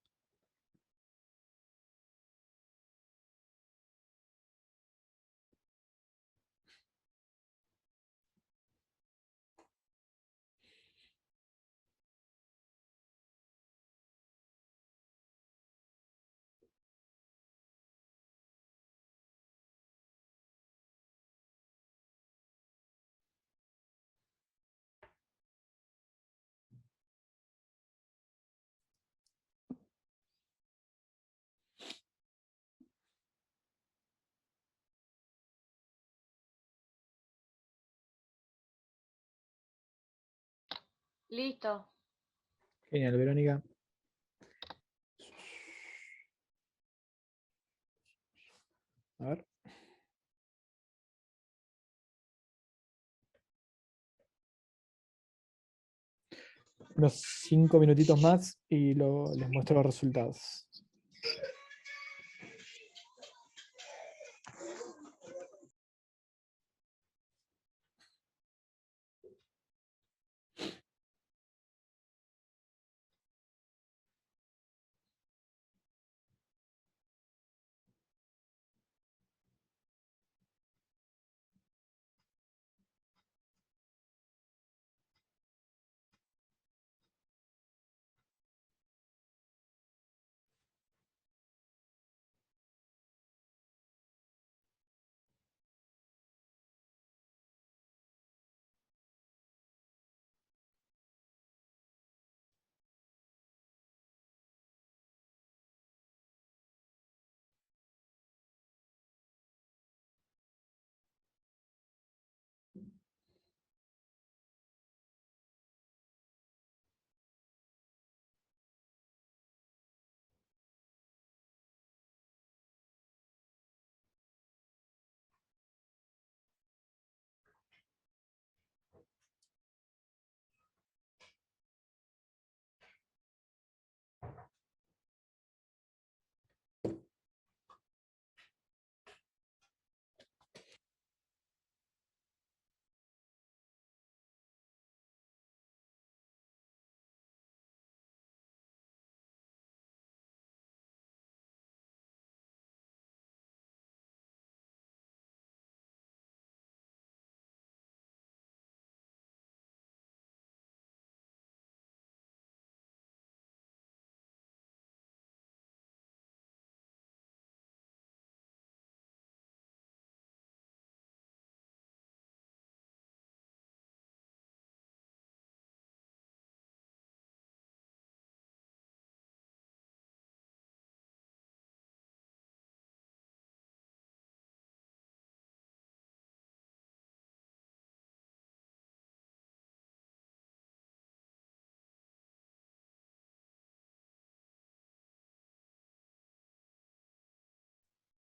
B: listo.
A: Genial, Verónica. A ver. Unos 5 minutitos más y les muestro los resultados.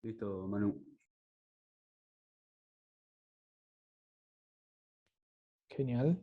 C: Listo, Manu.
A: Genial.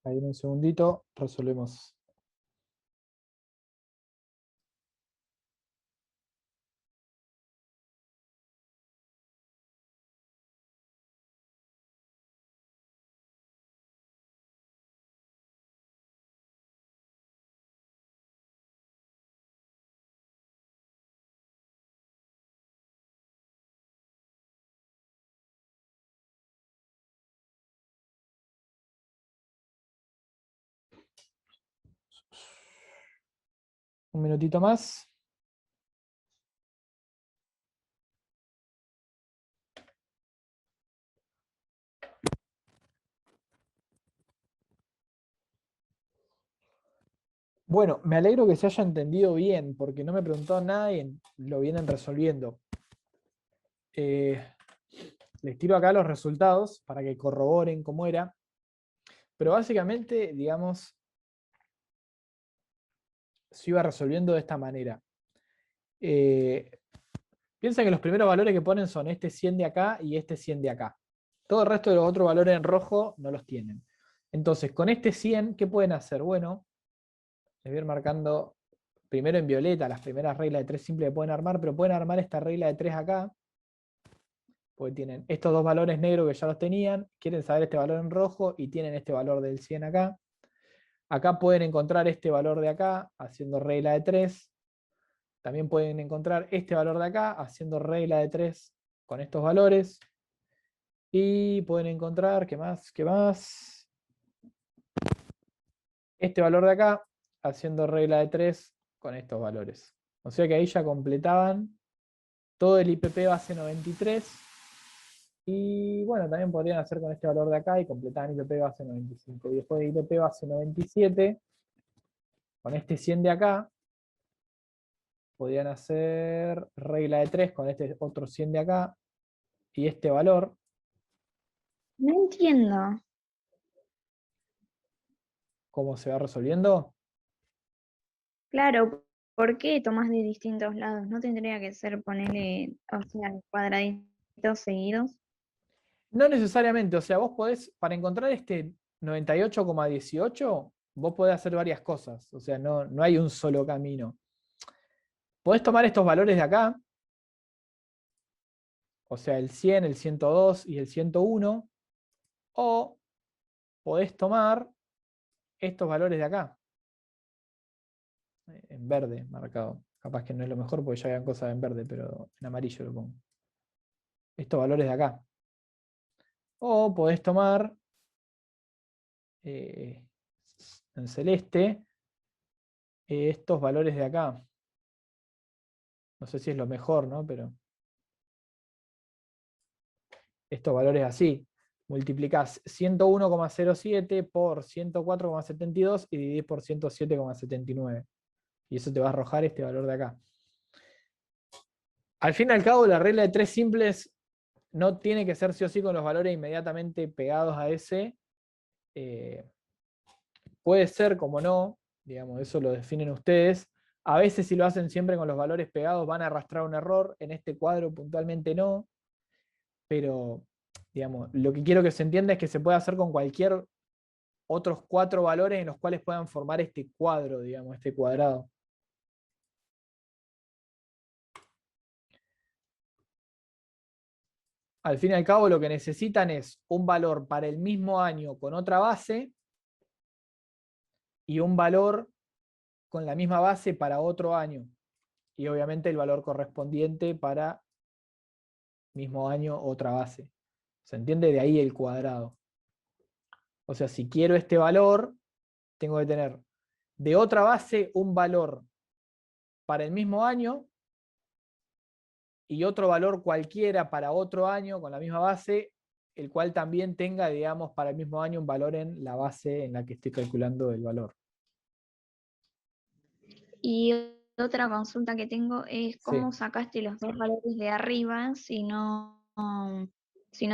A: Ahí en un segundito resolvemos. Un minutito más. Bueno, me alegro que se haya entendido bien, porque no me preguntó nada y lo vienen resolviendo. Les tiro acá los resultados para que corroboren cómo era. Pero básicamente, digamos, se iba resolviendo de esta manera. Piensa que los primeros valores que ponen son este 100 de acá y este 100 de acá. Todo el resto de los otros valores en rojo no los tienen. Entonces, con este 100, ¿qué pueden hacer? Bueno, les voy a ir marcando primero en violeta las primeras reglas de 3 simples que pueden armar, pero pueden armar esta regla de 3 acá, porque tienen estos dos valores negros que ya los tenían, quieren saber este valor en rojo y tienen este valor del 100 acá. Acá pueden encontrar este valor de acá haciendo regla de 3. También pueden encontrar este valor de acá haciendo regla de 3 con estos valores. Y pueden encontrar, ¿qué más? ¿Qué más? Este valor de acá haciendo regla de 3 con estos valores. O sea que ahí ya completaban todo el IPP base 93. Y bueno, también podrían hacer con este valor de acá y completaban IPP base 95. Y después de IPP base 97, con este 100 de acá, podrían hacer regla de 3 con este otro 100 de acá y este valor.
D: No entiendo.
A: ¿Cómo se va resolviendo?
D: Claro, ¿por qué tomas de distintos lados? ¿No tendría que ser ponerle, o sea, cuadraditos seguidos?
A: No necesariamente, o sea, vos podés, para encontrar este 98,18, vos podés hacer varias cosas, o sea, no hay un solo camino. Podés tomar estos valores de acá, o sea, el 100, el 102 y el 101, o podés tomar estos valores de acá, en verde marcado. Capaz que no es lo mejor porque ya habían cosas en verde, pero en amarillo lo pongo. Estos valores de acá. O podés tomar en celeste estos valores de acá. No sé si es lo mejor, ¿no? Pero estos valores así. Multiplicás 101,07 por 104,72 y dividís por 107,79. Y eso te va a arrojar este valor de acá. Al fin y al cabo, la regla de 3 simples no tiene que ser sí o sí con los valores inmediatamente pegados a ese. Puede ser como no, digamos, eso lo definen ustedes. A veces si lo hacen siempre con los valores pegados van a arrastrar un error. En este cuadro puntualmente no. Pero, digamos, lo que quiero que se entienda es que se puede hacer con cualquier otros 4 valores en los cuales puedan formar este cuadro, digamos, este cuadrado. Al fin y al cabo lo que necesitan es un valor para el mismo año con otra base y un valor con la misma base para otro año. Y obviamente el valor correspondiente para mismo año, otra base. ¿Se entiende? De ahí el cuadrado. O sea, si quiero este valor, tengo que tener de otra base un valor para el mismo año y otro valor cualquiera para otro año con la misma base, el cual también tenga, digamos, para el mismo año un valor en la base en la que estoy calculando el valor.
D: Y otra consulta que tengo es
A: Sí.
D: cómo sacaste los dos valores de arriba si no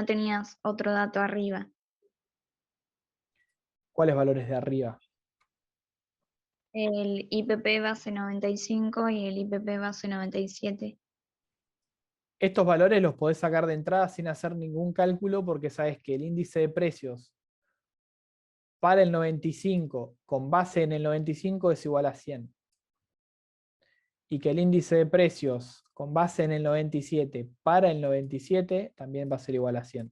D: tenías otro dato arriba.
A: ¿Cuáles valores de arriba?
D: El IPP base 95 y el IPP base 97.
A: Estos valores los podés sacar de entrada sin hacer ningún cálculo porque sabes que el índice de precios para el 95 con base en el 95 es igual a 100. Y que el índice de precios con base en el 97 para el 97 también va a ser igual a 100.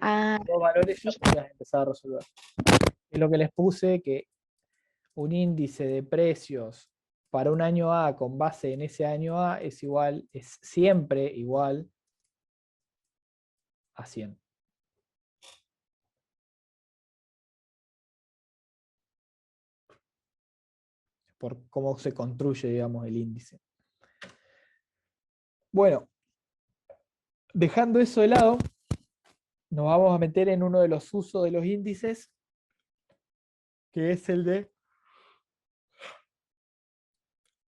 D: Ah,
A: Dos valores ya
D: sí.
A: podrías empezar a resolver. Es lo que les puse, que un índice de precios para un año A con base en ese año A es siempre igual a 100. Por cómo se construye, digamos, el índice. Bueno, dejando eso de lado, nos vamos a meter en uno de los usos de los índices, que es el de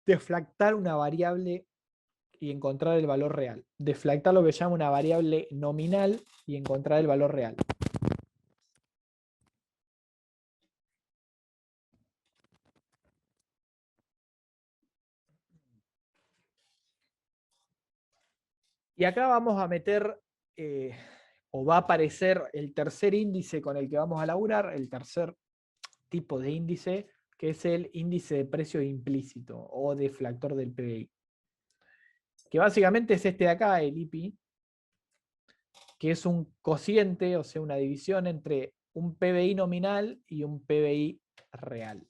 A: deflactar una variable y encontrar el valor real. Deflactar lo que se llama una variable nominal y encontrar el valor real. Y acá vamos a meter, o va a aparecer el tercer índice con el que vamos a laburar, el tercer tipo de índice, que es el índice de precio implícito o deflactor del PBI. Que básicamente es este de acá, el IPI, que es un cociente, o sea, una división entre un PBI nominal y un PBI real.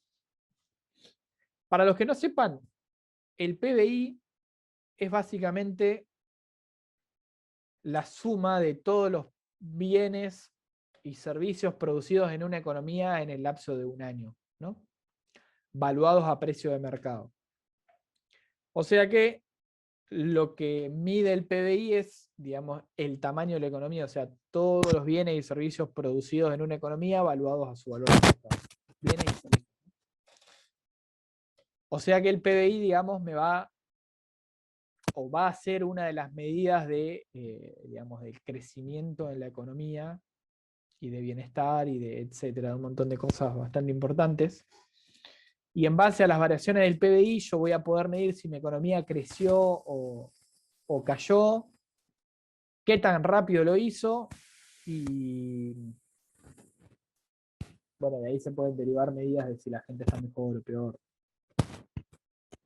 A: Para los que no sepan, el PBI es básicamente la suma de todos los bienes y servicios producidos en una economía en el lapso de un año, ¿no? Valuados a precio de mercado. O sea que lo que mide el PBI es, digamos, el tamaño de la economía, o sea, todos los bienes y servicios producidos en una economía valuados a su valor de mercado. Bienes y servicios. O sea que el PBI, digamos, va a ser una de las medidas de, digamos, del crecimiento en la economía y de bienestar y de etcétera, de un montón de cosas bastante importantes. Y en base a las variaciones del PBI yo voy a poder medir si mi economía creció o cayó, qué tan rápido lo hizo y bueno, de ahí se pueden derivar medidas de si la gente está mejor o peor,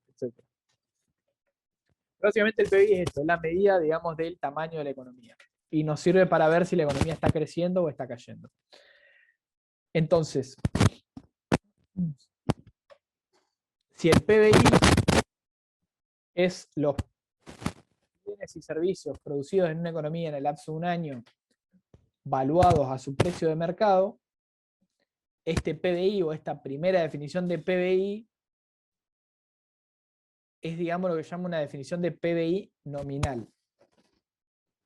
A: etcétera. Básicamente el PBI es esto, es la medida, digamos, del tamaño de la economía. Y nos sirve para ver si la economía está creciendo o está cayendo. Entonces, si el PBI es los bienes y servicios producidos en una economía en el lapso de un año, valuados a su precio de mercado, este PBI o esta primera definición de PBI es, digamos, lo que se llama una definición de PBI nominal.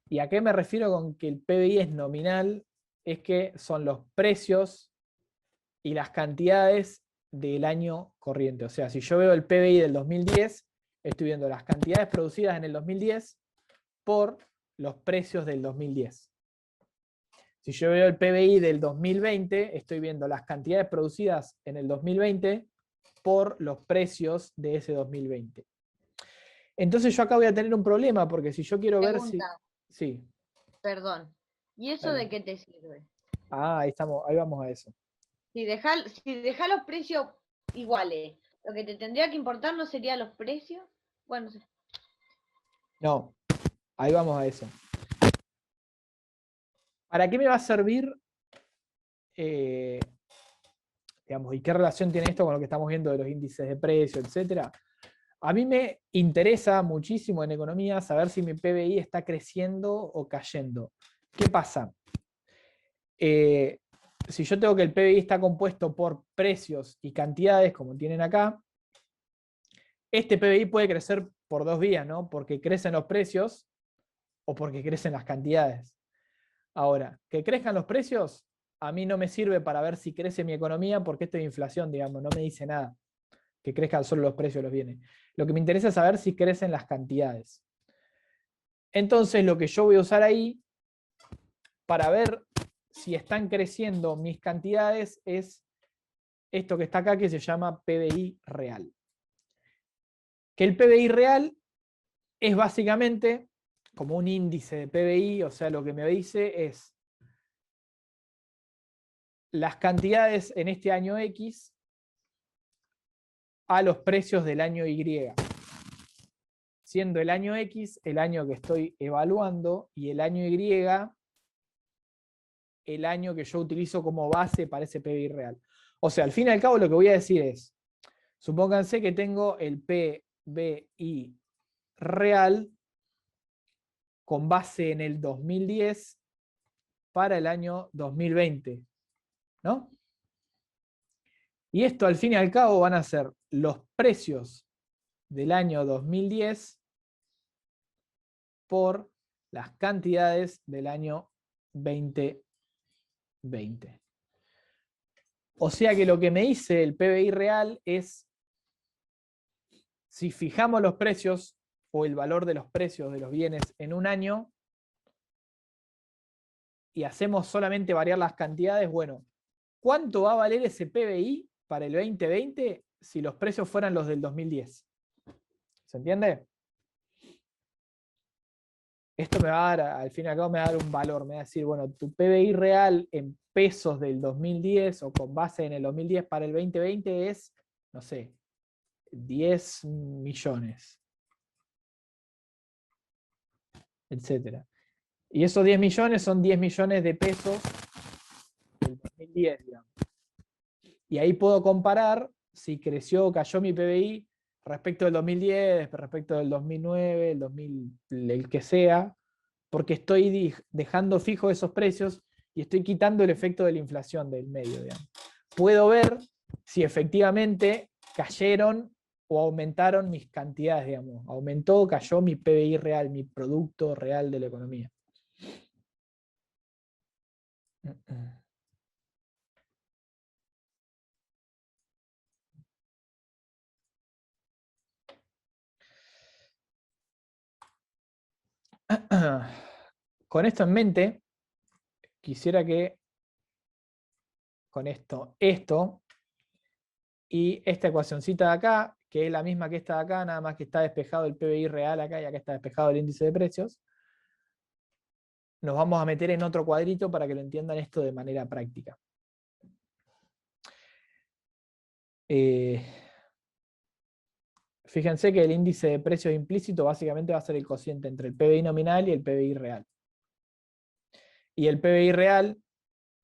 A: ¿Y a qué me refiero con que el PBI es nominal? Es que son los precios y las cantidades del año corriente. O sea, si yo veo el PBI del 2010, estoy viendo las cantidades producidas en el 2010 por los precios del 2010. Si yo veo el PBI del 2020, estoy viendo las cantidades producidas en el 2020 por los precios de ese 2020. Entonces yo acá voy a tener un problema, porque si yo quiero ver si...
B: Pregunta,
A: Sí.
B: perdón. ¿Y eso
A: Dale.
B: de qué te sirve?
A: Ah, ahí vamos a eso.
B: Si deja los precios iguales, lo que te tendría que importar no serían los precios. Bueno,
A: No, ahí vamos a eso. ¿Para qué me va a servir, digamos, y qué relación tiene esto con lo que estamos viendo de los índices de precio, etcétera? A mí me interesa muchísimo en economía saber si mi PBI está creciendo o cayendo. ¿Qué pasa? Si yo tengo que el PBI está compuesto por precios y cantidades, como tienen acá, este PBI puede crecer por dos vías, ¿no? Porque crecen los precios o porque crecen las cantidades. Ahora, que crezcan los precios, a mí no me sirve para ver si crece mi economía, porque esto es inflación, digamos, no me dice nada. Que crezcan solo los precios de los bienes. Lo que me interesa es saber si crecen las cantidades. Entonces, lo que yo voy a usar ahí para ver si están creciendo mis cantidades es esto que está acá, que se llama PBI real. Que el PBI real es básicamente como un índice de PBI, o sea, lo que me dice es las cantidades en este año X a los precios del año Y. Siendo el año X el año que estoy evaluando y el año Y el año que yo utilizo como base para ese PBI real. O sea, al fin y al cabo lo que voy a decir es, supónganse que tengo el PBI real con base en el 2010 para el año 2020, ¿no? Y esto al fin y al cabo van a ser los precios del año 2010 por las cantidades del año 2020. O sea que lo que me dice el PBI real es, si fijamos los precios o el valor de los precios de los bienes en un año y hacemos solamente variar las cantidades, bueno, ¿cuánto va a valer ese PBI para el 2020 si los precios fueran los del 2010? ¿Se entiende? Esto me va a dar, al fin y al cabo me va a dar un valor, me va a decir, bueno, tu PBI real en pesos del 2010 o con base en el 2010 para el 2020 es, no sé, 10 millones, etcétera. Y esos 10 millones son 10 millones de pesos del 2010, digamos. Y ahí puedo comparar si creció o cayó mi PBI respecto del 2010, respecto del 2009, el 2000, el que sea, porque estoy dejando fijos esos precios y estoy quitando el efecto de la inflación del medio, digamos. Puedo ver si efectivamente cayeron o aumentaron mis cantidades, digamos. Aumentó o cayó mi PBI real, mi producto real de la economía. Con esto en mente, quisiera que con esto y esta ecuacioncita de acá, que es la misma que esta de acá, nada más que está despejado el PBI real acá y acá está despejado el índice de precios, nos vamos a meter en otro cuadrito para que lo entiendan esto de manera práctica. Fíjense que el índice de precios implícito básicamente va a ser el cociente entre el PBI nominal y el PBI real. Y el PBI real,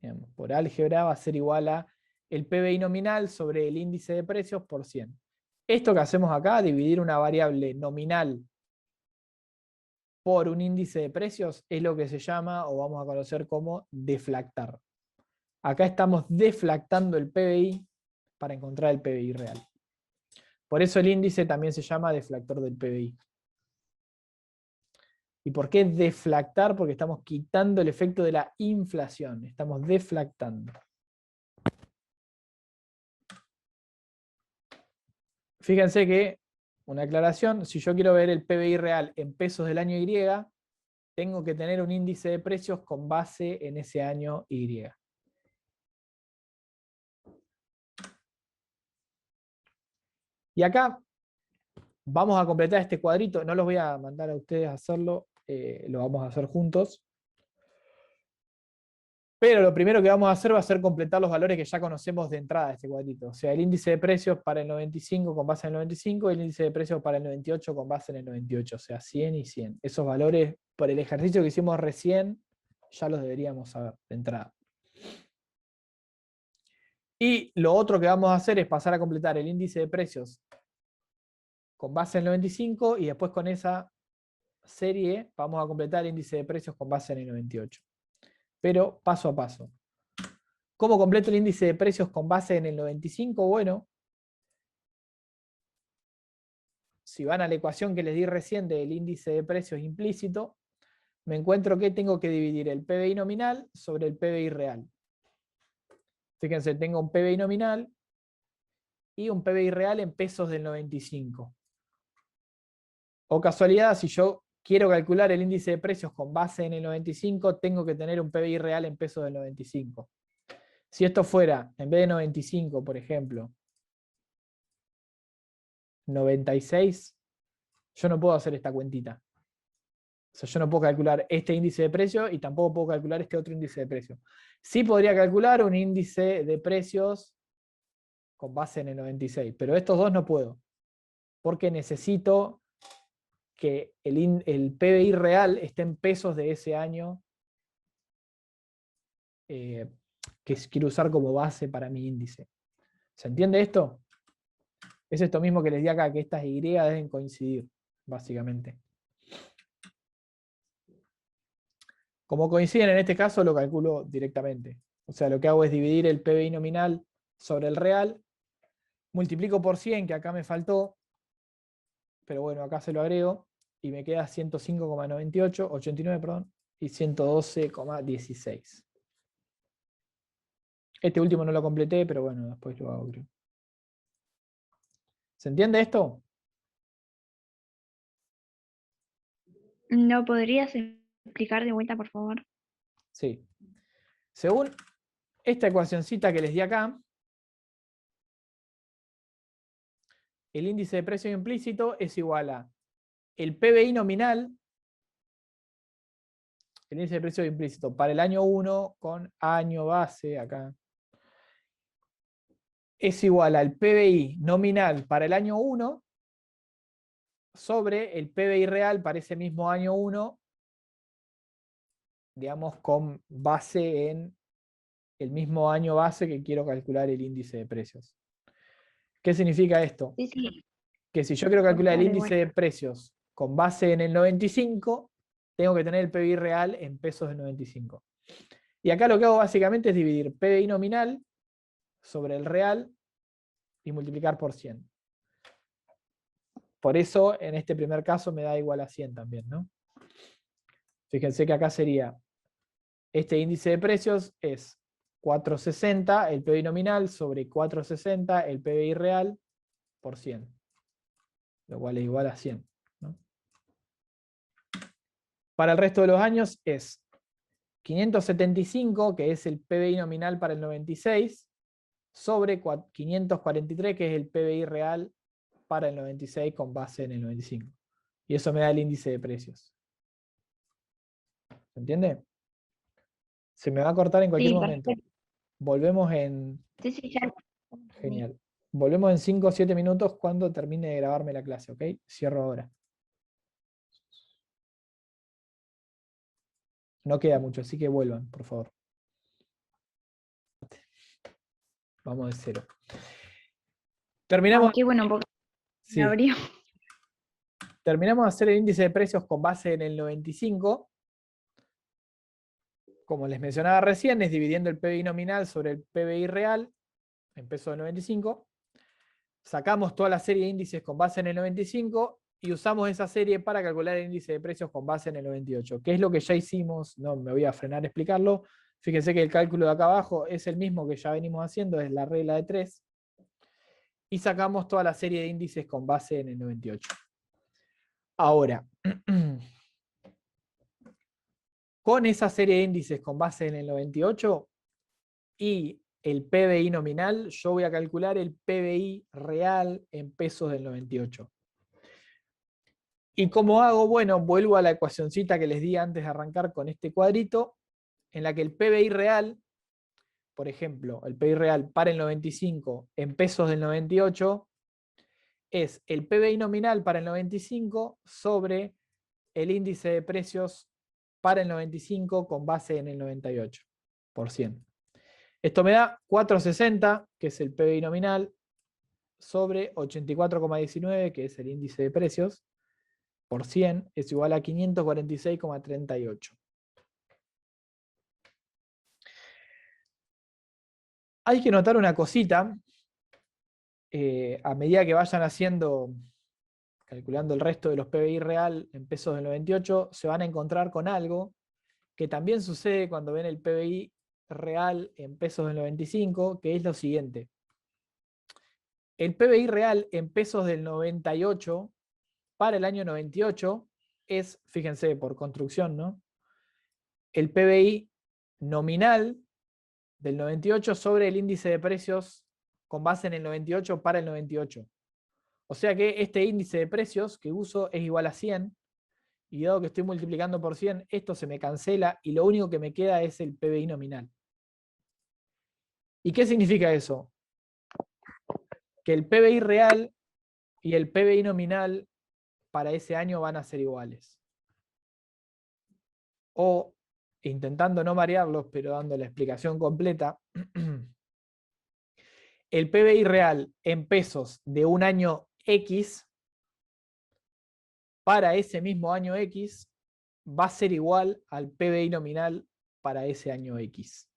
A: digamos, por álgebra, va a ser igual a el PBI nominal sobre el índice de precios por 100. Esto que hacemos acá, dividir una variable nominal por un índice de precios, es lo que se llama, o vamos a conocer como, deflactar. Acá estamos deflactando el PBI para encontrar el PBI real. Por eso el índice también se llama deflactor del PBI. ¿Y por qué deflactar? Porque estamos quitando el efecto de la inflación. Estamos deflactando. Fíjense que, una aclaración, si yo quiero ver el PBI real en pesos del año Y, tengo que tener un índice de precios con base en ese año Y. Y acá vamos a completar este cuadrito. No los voy a mandar a ustedes a hacerlo, lo vamos a hacer juntos. Pero lo primero que vamos a hacer va a ser completar los valores que ya conocemos de entrada de este cuadrito. O sea, el índice de precios para el 95 con base en el 95 y el índice de precios para el 98 con base en el 98. O sea, 100 y 100. Esos valores, por el ejercicio que hicimos recién, ya los deberíamos saber de entrada. Y lo otro que vamos a hacer es pasar a completar el índice de precios con base en el 95 y después con esa serie vamos a completar el índice de precios con base en el 98. Pero paso a paso. ¿Cómo completo el índice de precios con base en el 95? Bueno, si van a la ecuación que les di recién del índice de precios implícito, me encuentro que tengo que dividir el PBI nominal sobre el PBI real. Fíjense, tengo un PBI nominal y un PBI real en pesos del 95. O casualidad, si yo quiero calcular el índice de precios con base en el 95, tengo que tener un PBI real en pesos del 95. Si esto fuera, en vez de 95, por ejemplo, 96, yo no puedo hacer esta cuentita. sea, yo no puedo calcular este índice de precio y tampoco puedo calcular este otro índice de precio. Sí podría calcular un índice de precios con base en el 96, pero estos dos no puedo, porque necesito que el PBI real esté en pesos de ese año que quiero usar como base para mi índice. ¿Se entiende esto? Es esto mismo que les di acá, que estas Y deben coincidir, básicamente. Como coinciden en este caso, lo calculo directamente. O sea, lo que hago es dividir el PBI nominal sobre el real, multiplico por 100, que acá me faltó, pero bueno, acá se lo agrego, y me queda 105,98, 89, perdón, y 112,16. Este último no lo completé, pero bueno, después lo hago, creo. ¿Se entiende esto?
D: ¿Lo podrías explicar de vuelta, por favor?
A: Sí. Según esta ecuacioncita que les di acá, el índice de precio implícito es igual a el PBI nominal, el índice de precio implícito para el año 1 con año base acá, es igual al PBI nominal para el año 1 sobre el PBI real para ese mismo año 1, digamos, con base en el mismo año base que quiero calcular el índice de precios. ¿Qué significa esto?
D: Sí, sí.
A: Que si yo quiero calcular el
D: Claro,
A: índice
D: igual.
A: de precios con base en el 95, tengo que tener el PBI real en pesos del 95. Y acá lo que hago básicamente es dividir PBI nominal sobre el real y multiplicar por 100. Por eso, en este primer caso, me da igual a 100 también, ¿no? Fíjense que acá sería, este índice de precios es 460, el PBI nominal, sobre 460, el PBI real, por 100. Lo cual es igual a 100, ¿no? Para el resto de los años es 575, que es el PBI nominal para el 96, sobre 543, que es el PBI real para el 96 con base en el 95. Y eso me da el índice de precios. ¿Se entiende? Se me va a cortar en cualquier
D: Sí,
A: momento.
D: perfecto.
A: Volvemos en...
D: Sí, sí, ya.
A: Genial. Volvemos en 5 o 7 minutos cuando termine de grabarme la clase, ¿ok? Cierro ahora. No queda mucho, así que vuelvan, por favor. Vamos de cero. Terminamos,
D: Qué bueno, porque
A: sí,
D: me abrió.
A: terminamos de hacer el índice de precios con base en el 95. Como les mencionaba recién, es dividiendo el PBI nominal sobre el PBI real en pesos del 95. Sacamos toda la serie de índices con base en el 95 y usamos esa serie para calcular el índice de precios con base en el 98, que es lo que ya hicimos. No me voy a frenar a explicarlo. Fíjense que el cálculo de acá abajo es el mismo que ya venimos haciendo, es la regla de 3. Y sacamos toda la serie de índices con base en el 98. Ahora, con esa serie de índices con base en el 98 y el PBI nominal, yo voy a calcular el PBI real en pesos del 98. ¿Y cómo hago? Bueno, vuelvo a la ecuacioncita que les di antes de arrancar con este cuadrito, en la que el PBI real, por ejemplo, el PBI real para el 95 en pesos del 98, es el PBI nominal para el 95 sobre el índice de precios para el 95 con base en el 98%. Esto me da 460, que es el PBI nominal, sobre 84,19, que es el índice de precios, por 100, es igual a 546,38. Hay que notar una cosita, a medida que vayan haciendo, calculando el resto de los PBI real en pesos del 98, se van a encontrar con algo que también sucede cuando ven el PBI real en pesos del 95, que es lo siguiente. El PBI real en pesos del 98 para el año 98 es, fíjense, por construcción, ¿no? El PBI nominal del 98 sobre el índice de precios con base en el 98 para el 98. O sea que este índice de precios que uso es igual a 100 Y dado que estoy multiplicando por 100, esto se me cancela y lo único que me queda es el PBI nominal. ¿Y qué significa eso? Que el PBI real y el PBI nominal para ese año van a ser iguales. O, intentando no variarlos, pero dando la explicación completa, el PBI real en pesos de un año X para ese mismo año X va a ser igual al PBI nominal para ese año X.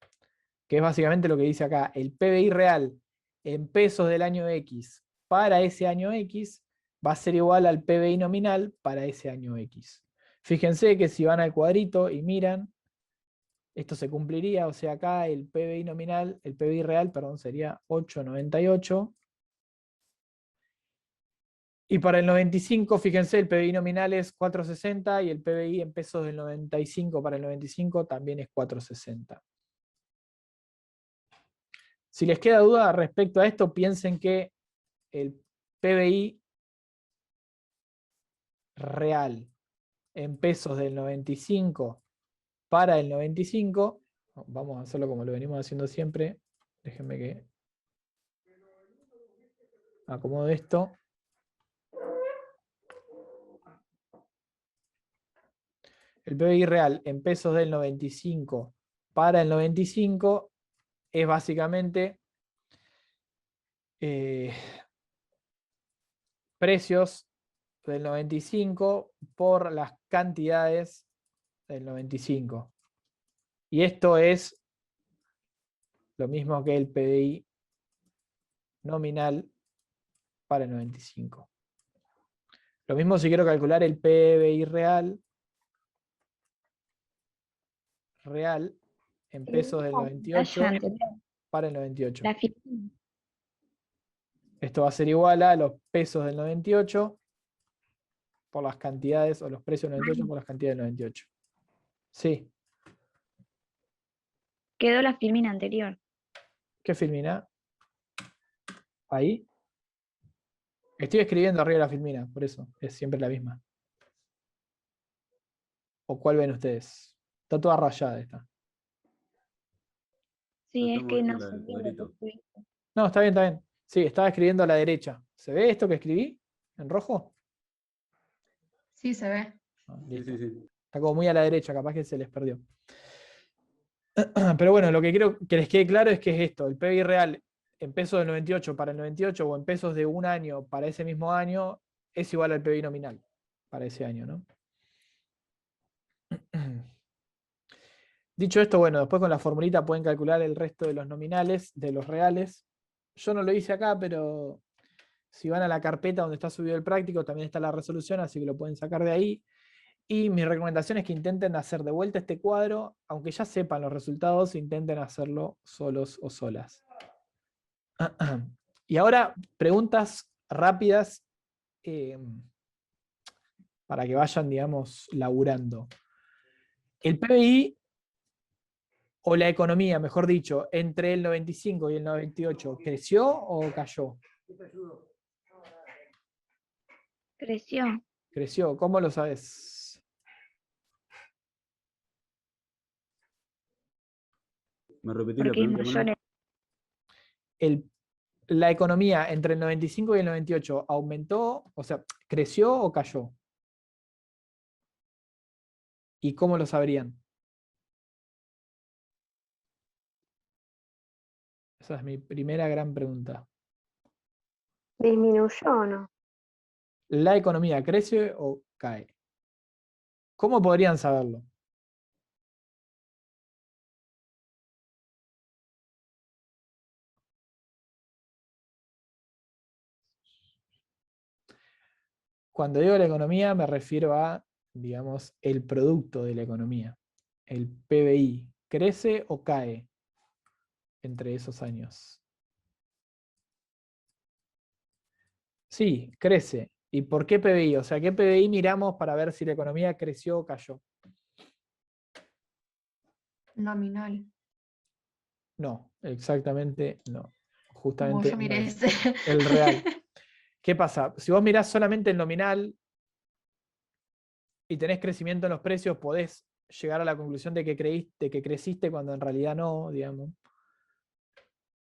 A: Que es básicamente lo que dice acá. El PBI real en pesos del año X para ese año X va a ser igual al PBI nominal para ese año X. Fíjense que si van al cuadrito y miran, esto se cumpliría, o sea, acá el PBI nominal, el PBI real, perdón, sería 8,98. Y para el 95, fíjense, el PBI nominal es 4,60 y el PBI en pesos del 95 para el 95 también es 4,60. Si les queda duda respecto a esto, piensen que el PBI real en pesos del 95 para el 95, vamos a hacerlo como lo venimos haciendo siempre, déjenme que acomode esto. El PBI real en pesos del 95 para el 95 es básicamente precios del 95 por las cantidades del 95. Y esto es lo mismo que el PBI nominal para el 95. Lo mismo si quiero calcular el PBI real en pesos del 98 para el 98. Esto va a ser igual a los pesos del 98 por las cantidades, o los precios del 98 por las cantidades del 98. Sí.
D: Quedó la filmina anterior.
A: ¿Qué filmina? Ahí. Estoy escribiendo arriba de la filmina, por eso es siempre la misma. ¿O cuál ven ustedes? Está toda rayada esta.
D: Sí, es
C: Estamos
D: que
C: viendo
D: no
C: la
D: se
C: del
D: ve lo que
C: cuadrito.
D: escribiste.
A: No, está bien, está bien. Sí, estaba escribiendo a la derecha. ¿Se ve esto que escribí? ¿En rojo?
E: Sí, se ve.
A: Ah,
C: Sí,
A: listo.
C: sí, sí.
A: Está como muy a la derecha, capaz que se les perdió. Pero bueno, lo que quiero que les quede claro es que es esto, el PBI real en pesos del 98 para el 98 o en pesos de un año para ese mismo año es igual al PBI nominal para ese año, ¿no? Dicho esto, bueno, después con la formulita pueden calcular el resto de los nominales, de los reales. Yo no lo hice acá, pero si van a la carpeta donde está subido el práctico, también está la resolución, así que lo pueden sacar de ahí. Y mi recomendación es que intenten hacer de vuelta este cuadro, aunque ya sepan los resultados, intenten hacerlo solos o solas. Y ahora, preguntas rápidas para que vayan, digamos, laburando. El PBI, o la economía, mejor dicho, entre el 95 y el 98, ¿creció o cayó?
D: Creció.
A: Creció, ¿cómo lo sabes?
C: ¿Me repetí la
D: Porque es
C: pregunta,
D: mayor.
C: Manuel?
A: La economía entre el 95 y el 98 aumentó, o sea, ¿creció o cayó? ¿Y cómo lo sabrían? Esa es mi primera gran pregunta.
F: ¿Disminuyó o no?
A: ¿La economía crece o cae? ¿Cómo podrían saberlo? Cuando digo la economía me refiero a, digamos, el producto de la economía. El PBI. ¿Crece o cae entre esos años? Sí, crece. ¿Y por qué PBI? O sea, ¿qué PBI miramos para ver si la economía creció o cayó?
E: Nominal.
A: No, exactamente no.
E: Como
A: Justamente
E: yo
A: no
E: miré
A: es
E: ese.
A: el real. ¿Qué pasa? Si vos mirás solamente el nominal, y tenés crecimiento en los precios, podés llegar a la conclusión de que creciste cuando en realidad no, digamos.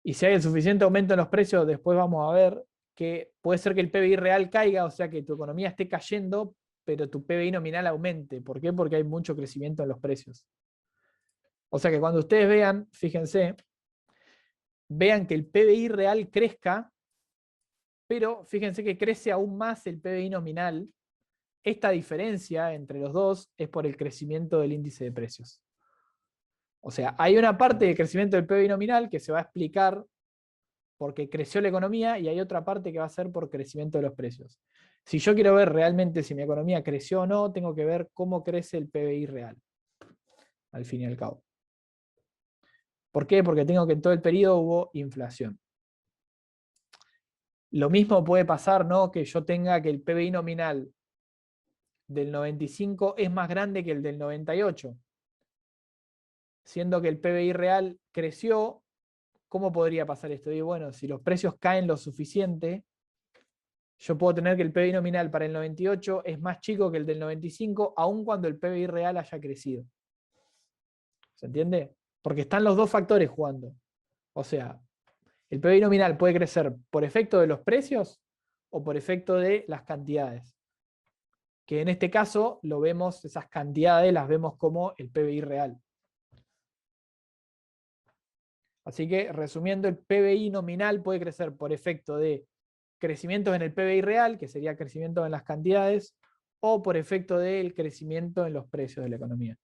A: Y si hay el suficiente aumento en los precios, después vamos a ver que puede ser que el PBI real caiga, o sea que tu economía esté cayendo, pero tu PBI nominal aumente. ¿Por qué? Porque hay mucho crecimiento en los precios. O sea que cuando ustedes vean, fíjense, vean que el PBI real crezca, pero fíjense que crece aún más el PBI nominal. Esta diferencia entre los dos es por el crecimiento del índice de precios. O sea, hay una parte del crecimiento del PBI nominal que se va a explicar porque creció la economía y hay otra parte que va a ser por crecimiento de los precios. Si yo quiero ver realmente si mi economía creció o no, tengo que ver cómo crece el PBI real, al fin y al cabo. ¿Por qué? Porque tengo que en todo el periodo hubo inflación. Lo mismo puede pasar, ¿no? Que yo tenga que el PBI nominal del 95 es más grande que el del 98. Siendo que el PBI real creció, ¿cómo podría pasar esto? Y bueno, si los precios caen lo suficiente, yo puedo tener que el PBI nominal para el 98 es más chico que el del 95, aun cuando el PBI real haya crecido. ¿Se entiende? Porque están los dos factores jugando. O sea, el PBI nominal puede crecer por efecto de los precios o por efecto de las cantidades. Que en este caso lo vemos, esas cantidades las vemos como el PBI real. Así que, resumiendo, el PBI nominal puede crecer por efecto de crecimientos en el PBI real, que sería crecimiento en las cantidades, o por efecto del crecimiento en los precios de la economía.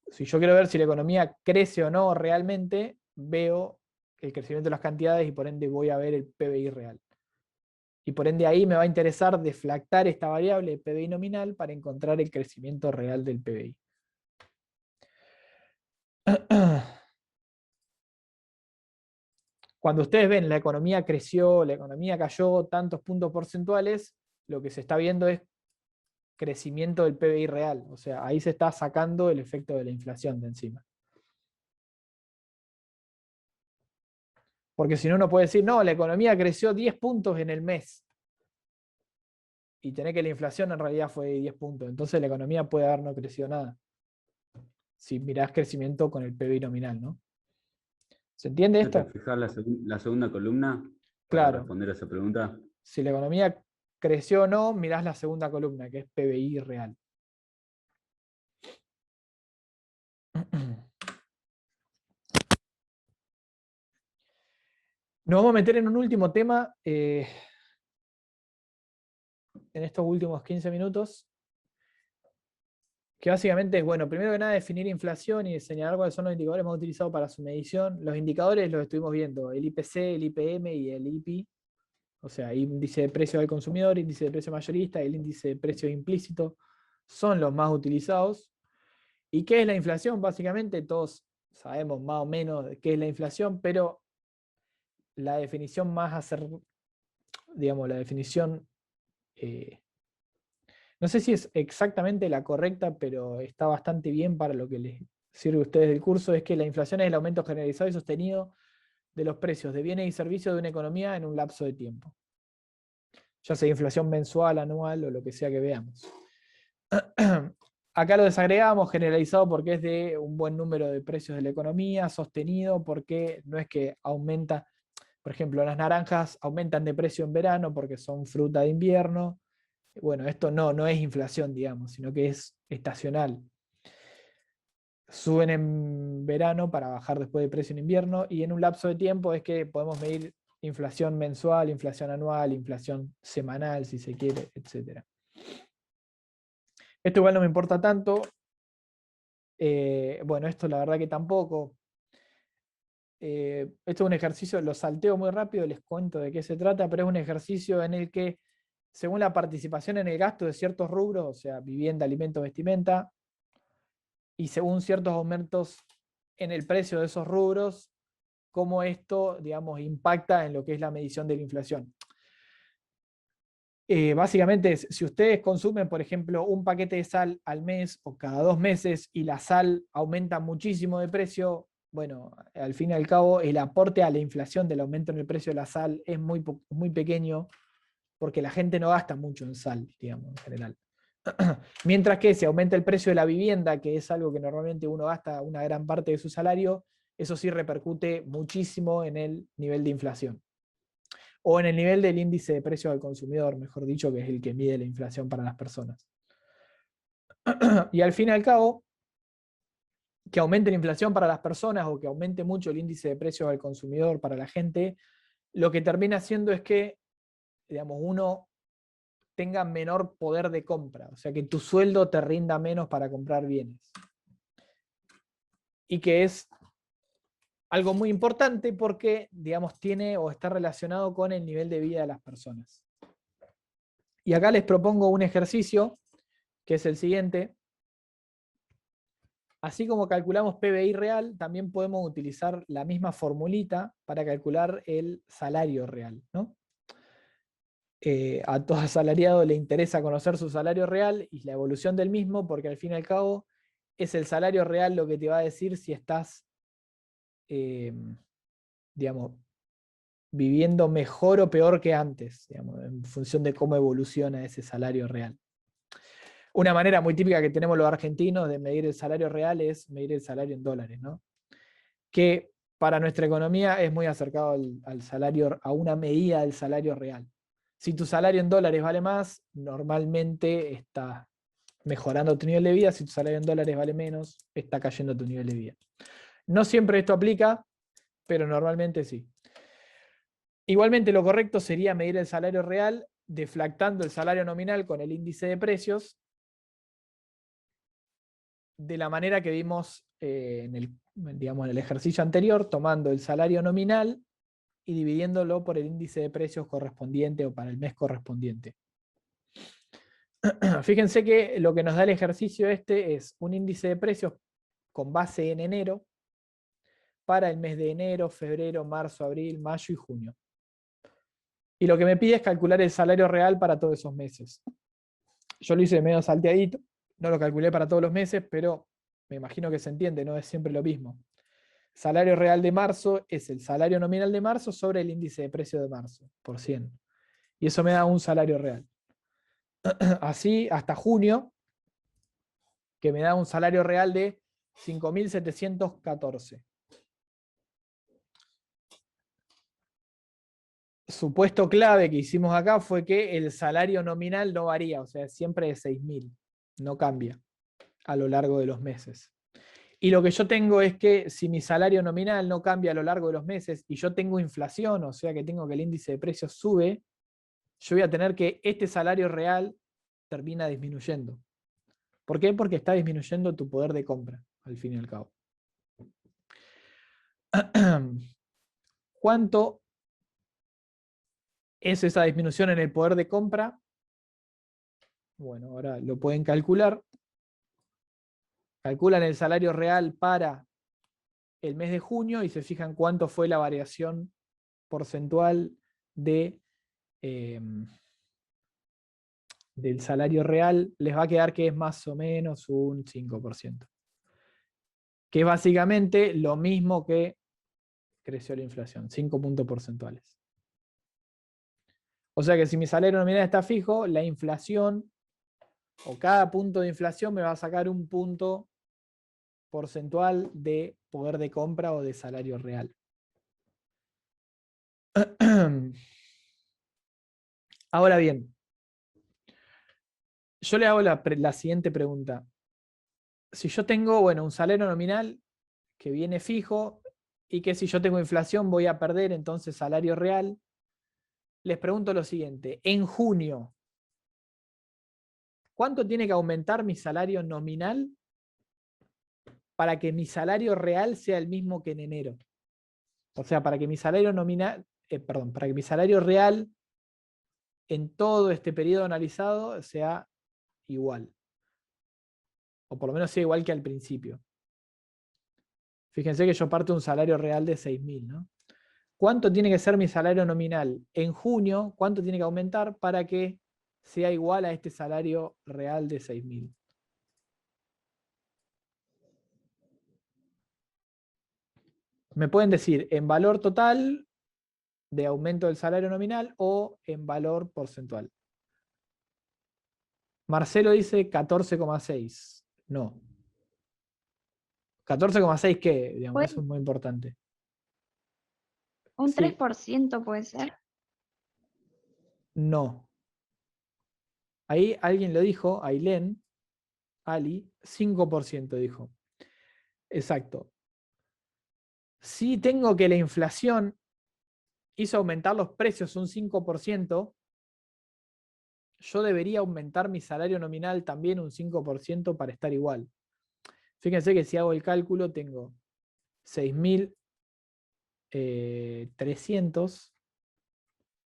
A: Si yo quiero ver si la economía crece o no realmente, veo el crecimiento de las cantidades y por ende voy a ver el PBI real. Y por ende ahí me va a interesar deflactar esta variable de PBI nominal para encontrar el crecimiento real del PBI. Cuando ustedes ven la economía creció, la economía cayó tantos puntos porcentuales, lo que se está viendo es crecimiento del PBI real. O sea, ahí se está sacando el efecto de la inflación de encima. Porque si no, uno puede decir, no, la economía creció 10 puntos en el mes. Y tener que la inflación en realidad fue de 10 puntos. Entonces la economía puede haber no crecido nada. Si mirás crecimiento con el PBI nominal, ¿no? ¿Se entiende esto?
C: Fijar la segunda columna para
A: Claro.
C: responder a esa pregunta.
A: Si la economía creció o no, mirás la segunda columna, que es PBI real. Nos vamos a meter en un último tema en estos últimos 15 minutos, que básicamente es, bueno, primero que nada definir inflación y señalar cuáles son los indicadores más utilizados para su medición. Los indicadores los estuvimos viendo, el IPC, el IPM y el IPI, o sea, índice de precio al consumidor, índice de precio mayorista, el índice de precio implícito, son los más utilizados. ¿Y qué es la inflación? Básicamente todos sabemos más o menos qué es la inflación, pero la definición más digamos, la definición, no sé si es exactamente la correcta, pero está bastante bien para lo que les sirve a ustedes del curso, es que la inflación es el aumento generalizado y sostenido de los precios de bienes y servicios de una economía en un lapso de tiempo. Ya sea inflación mensual, anual o lo que sea que veamos. Acá lo desagregamos, generalizado porque es de un buen número de precios de la economía, sostenido porque no es que aumenta, por ejemplo, las naranjas aumentan de precio en verano porque son fruta de invierno. Bueno, esto no es inflación, digamos, sino que es estacional. Suben en verano para bajar después de precio en invierno y en un lapso de tiempo es que podemos medir inflación mensual, inflación anual, inflación semanal, si se quiere, etc. Esto igual no me importa tanto. Bueno, esto la verdad que tampoco. Esto es un ejercicio, lo salteo muy rápido, les cuento de qué se trata, pero es un ejercicio en el que, según la participación en el gasto de ciertos rubros, o sea, vivienda, alimento, vestimenta, y según ciertos aumentos en el precio de esos rubros, cómo esto, digamos, impacta en lo que es la medición de la inflación. Básicamente, si ustedes consumen, por ejemplo, un paquete de sal al mes o cada 2 meses y la sal aumenta muchísimo de precio, bueno, al fin y al cabo, el aporte a la inflación del aumento en el precio de la sal es muy pequeño porque la gente no gasta mucho en sal, digamos, en general. Mientras que si aumenta el precio de la vivienda, que es algo que normalmente uno gasta una gran parte de su salario, eso sí repercute muchísimo en el nivel de inflación. O en el nivel del índice de precios al consumidor, mejor dicho, que es el que mide la inflación para las personas. Y al fin y al cabo, que aumente la inflación para las personas o que aumente mucho el índice de precios al consumidor para la gente, lo que termina haciendo es que, digamos, uno tenga menor poder de compra, o sea, que tu sueldo te rinda menos para comprar bienes. Y que es algo muy importante porque, digamos, tiene o está relacionado con el nivel de vida de las personas. Y acá les propongo un ejercicio, que es el siguiente. Así como calculamos PBI real, también podemos utilizar la misma formulita para calcular el salario real, ¿no? A todo asalariado le interesa conocer su salario real y la evolución del mismo, porque al fin y al cabo es el salario real lo que te va a decir si estás, digamos, viviendo mejor o peor que antes, digamos, en función de cómo evoluciona ese salario real. Una manera muy típica que tenemos los argentinos de medir el salario real es medir el salario en dólares, ¿no? Que para nuestra economía es muy acercado al salario, a una medida del salario real. Si tu salario en dólares vale más, normalmente está mejorando tu nivel de vida. Si tu salario en dólares vale menos, está cayendo tu nivel de vida. No siempre esto aplica, pero normalmente sí. Igualmente lo correcto sería medir el salario real deflactando el salario nominal con el índice de precios de la manera que vimos en el ejercicio anterior, tomando el salario nominal y dividiéndolo por el índice de precios correspondiente o para el mes correspondiente. Fíjense que lo que nos da el ejercicio este es un índice de precios con base en enero para el mes de enero, febrero, marzo, abril, mayo y junio. Y lo que me pide es calcular el salario real para todos esos meses. Yo lo hice medio salteadito, no lo calculé para todos los meses, pero me imagino que se entiende, no es siempre lo mismo. Salario real de marzo es el salario nominal de marzo sobre el índice de precio de marzo, por 100. Y eso me da un salario real. Así hasta junio, que me da un salario real de 5.714. Supuesto clave que hicimos acá fue que el salario nominal no varía, o sea, siempre es 6.000, no cambia a lo largo de los meses. Y lo que yo tengo es que si mi salario nominal no cambia a lo largo de los meses y yo tengo inflación, o sea que tengo que el índice de precios sube, yo voy a tener que este salario real termina disminuyendo. ¿Por qué? Porque está disminuyendo tu poder de compra, al fin y al cabo. ¿Cuánto es esa disminución en el poder de compra? Bueno, ahora lo pueden calcular. Calculan el salario real para el mes de junio y se fijan cuánto fue la variación porcentual del salario real. Les va a quedar que es más o menos un 5%. Que es básicamente lo mismo que creció la inflación, 5 puntos porcentuales. O sea que si mi salario nominal está fijo, la inflación o cada punto de inflación me va a sacar un punto porcentual de poder de compra o de salario real. Ahora bien, yo le hago la siguiente pregunta. Si yo tengo, bueno, un salario nominal que viene fijo y que si yo tengo inflación voy a perder entonces salario real, les pregunto lo siguiente. En junio, ¿cuánto tiene que aumentar mi salario nominal para que mi salario real sea el mismo que en enero? O sea, para que mi salario nominal, para que mi salario real en todo este periodo analizado sea igual. O por lo menos sea igual que al principio. Fíjense que yo parto de un salario real de 6.000, ¿no? ¿Cuánto tiene que ser mi salario nominal en junio? ¿Cuánto tiene que aumentar para que sea igual a este salario real de 6.000? Me pueden decir en valor total de aumento del salario nominal o en valor porcentual. Marcelo dice 14,6. No. 14,6 ¿qué? Digamos,
D: Pues,
A: eso es muy importante.
D: un
A: Sí.
D: 3% puede ser.
A: No. Ahí alguien lo dijo, Ailén, Ali, 5% dijo. Exacto. Si tengo que la inflación hizo aumentar los precios un 5%, yo debería aumentar mi salario nominal también un 5% para estar igual. Fíjense que si hago el cálculo tengo 6.300,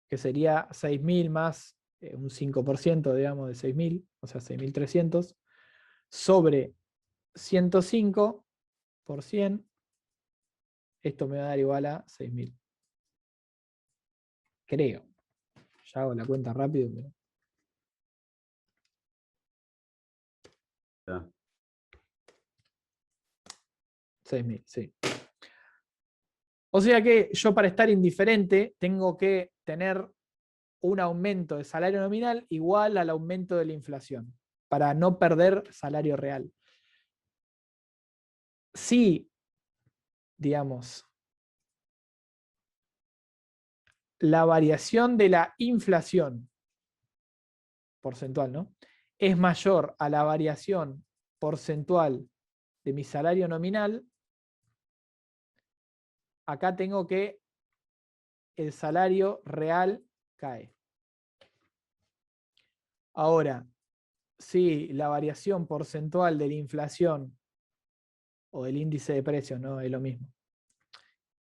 A: que sería 6.000 más un 5%, digamos, de 6.000, o sea, 6.300, sobre 105 por 100, esto me va a dar igual a 6.000. Creo. Ya hago la cuenta rápido, pero...
C: Ya.
A: 6.000, sí. O sea que yo para estar indiferente tengo que tener un aumento de salario nominal igual al aumento de la inflación, para no perder salario real. Si, digamos, la variación de la inflación porcentual, ¿no?, es mayor a la variación porcentual de mi salario nominal, acá tengo que el salario real cae. Ahora, si la variación porcentual de la inflación o del índice de precios, no es lo mismo,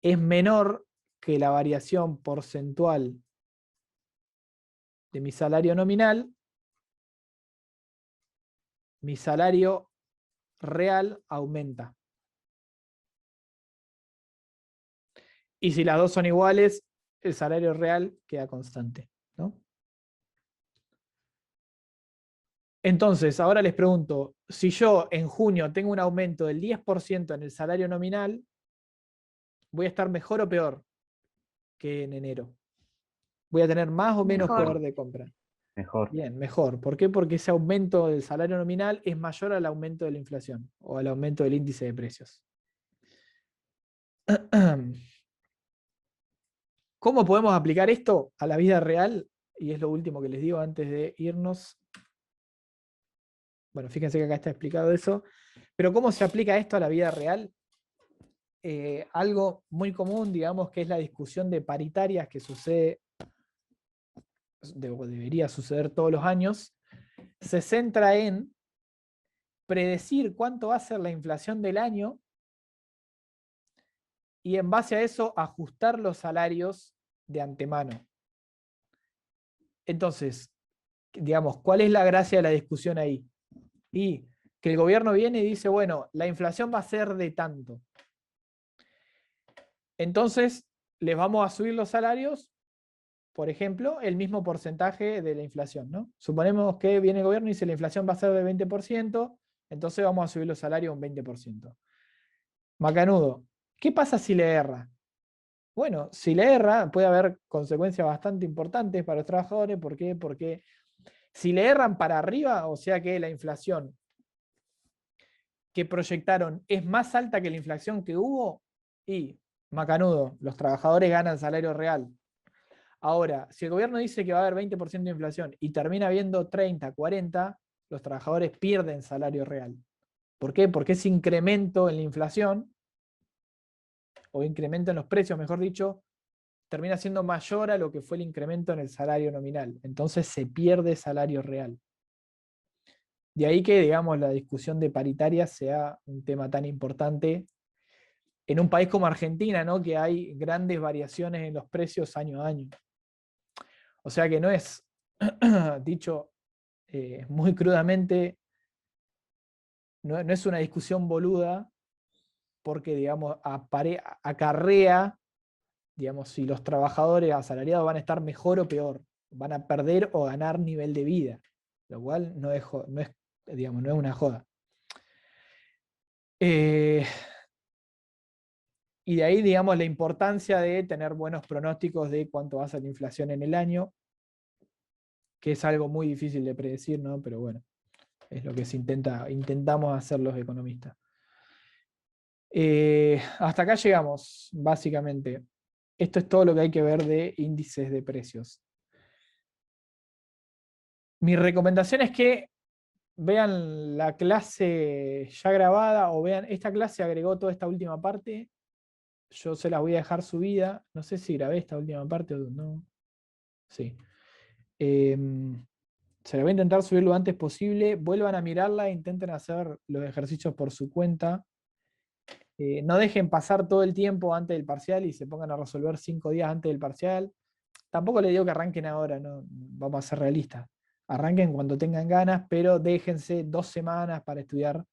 A: es menor que la variación porcentual de mi salario nominal, mi salario real aumenta. Y si las dos son iguales, el salario real queda constante, ¿no? Entonces, ahora les pregunto, si yo en junio tengo un aumento del 10% en el salario nominal, ¿voy a estar mejor o peor que en enero? ¿Voy a tener más o menos
D: Mejor.
A: poder de compra?
F: Mejor.
A: Bien, mejor. ¿Por qué? Porque ese aumento del salario nominal es mayor al aumento de la inflación o al aumento del índice de precios. ¿Cómo podemos aplicar esto a la vida real? Y es lo último que les digo antes de irnos. Bueno, fíjense que acá está explicado eso. Pero ¿cómo se aplica esto a la vida real? Algo muy común, digamos, que es la discusión de paritarias que sucede, debería suceder todos los años, se centra en predecir cuánto va a ser la inflación del año y en base a eso ajustar los salarios de antemano. Entonces, digamos, ¿cuál es la gracia de la discusión ahí? Y que el gobierno viene y dice, bueno, la inflación va a ser de tanto. Entonces, les vamos a subir los salarios, por ejemplo, el mismo porcentaje de la inflación, ¿no? Suponemos que viene el gobierno y dice la inflación va a ser de 20%, entonces vamos a subir los salarios un 20%. Macanudo, ¿qué pasa si le erra? Bueno, si le erra, puede haber consecuencias bastante importantes para los trabajadores. ¿Por qué? Porque si le erran para arriba, o sea que la inflación que proyectaron es más alta que la inflación que hubo, y, macanudo, los trabajadores ganan salario real. Ahora, si el gobierno dice que va a haber 20% de inflación y termina habiendo 30, 40, los trabajadores pierden salario real. ¿Por qué? Porque ese incremento en la inflación, o incremento en los precios, mejor dicho, termina siendo mayor a lo que fue el incremento en el salario nominal. Entonces se pierde salario real. De ahí que, digamos, la discusión de paritarias sea un tema tan importante en un país como Argentina, ¿no?, que hay grandes variaciones en los precios año a año. O sea que no es, dicho muy crudamente, no es una discusión boluda, porque, digamos, acarrea, digamos, si los trabajadores asalariados van a estar mejor o peor, van a perder o ganar nivel de vida, lo cual no es digamos, no es una joda. Y de ahí, digamos, la importancia de tener buenos pronósticos de cuánto va a ser la inflación en el año, que es algo muy difícil de predecir, ¿no? Pero bueno, es lo que intentamos hacer los economistas. Hasta acá llegamos, básicamente. Esto es todo lo que hay que ver de índices de precios. Mi recomendación es que vean la clase ya grabada o vean, esta clase agregó toda esta última parte. Yo se las voy a dejar subida. No sé si grabé esta última parte o no. Sí. Se la voy a intentar subir lo antes posible. Vuelvan a mirarla e intenten hacer los ejercicios por su cuenta. No dejen pasar todo el tiempo antes del parcial y se pongan a resolver 5 días antes del parcial. Tampoco les digo que arranquen ahora, no, vamos a ser realistas. Arranquen cuando tengan ganas, pero déjense 2 semanas para estudiar,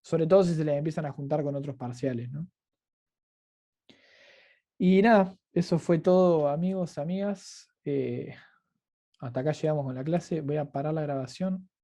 A: sobre todo si se les empiezan a juntar con otros parciales, ¿no? Y nada, eso fue todo, amigos, amigas. Hasta acá llegamos con la clase. Voy a parar la grabación.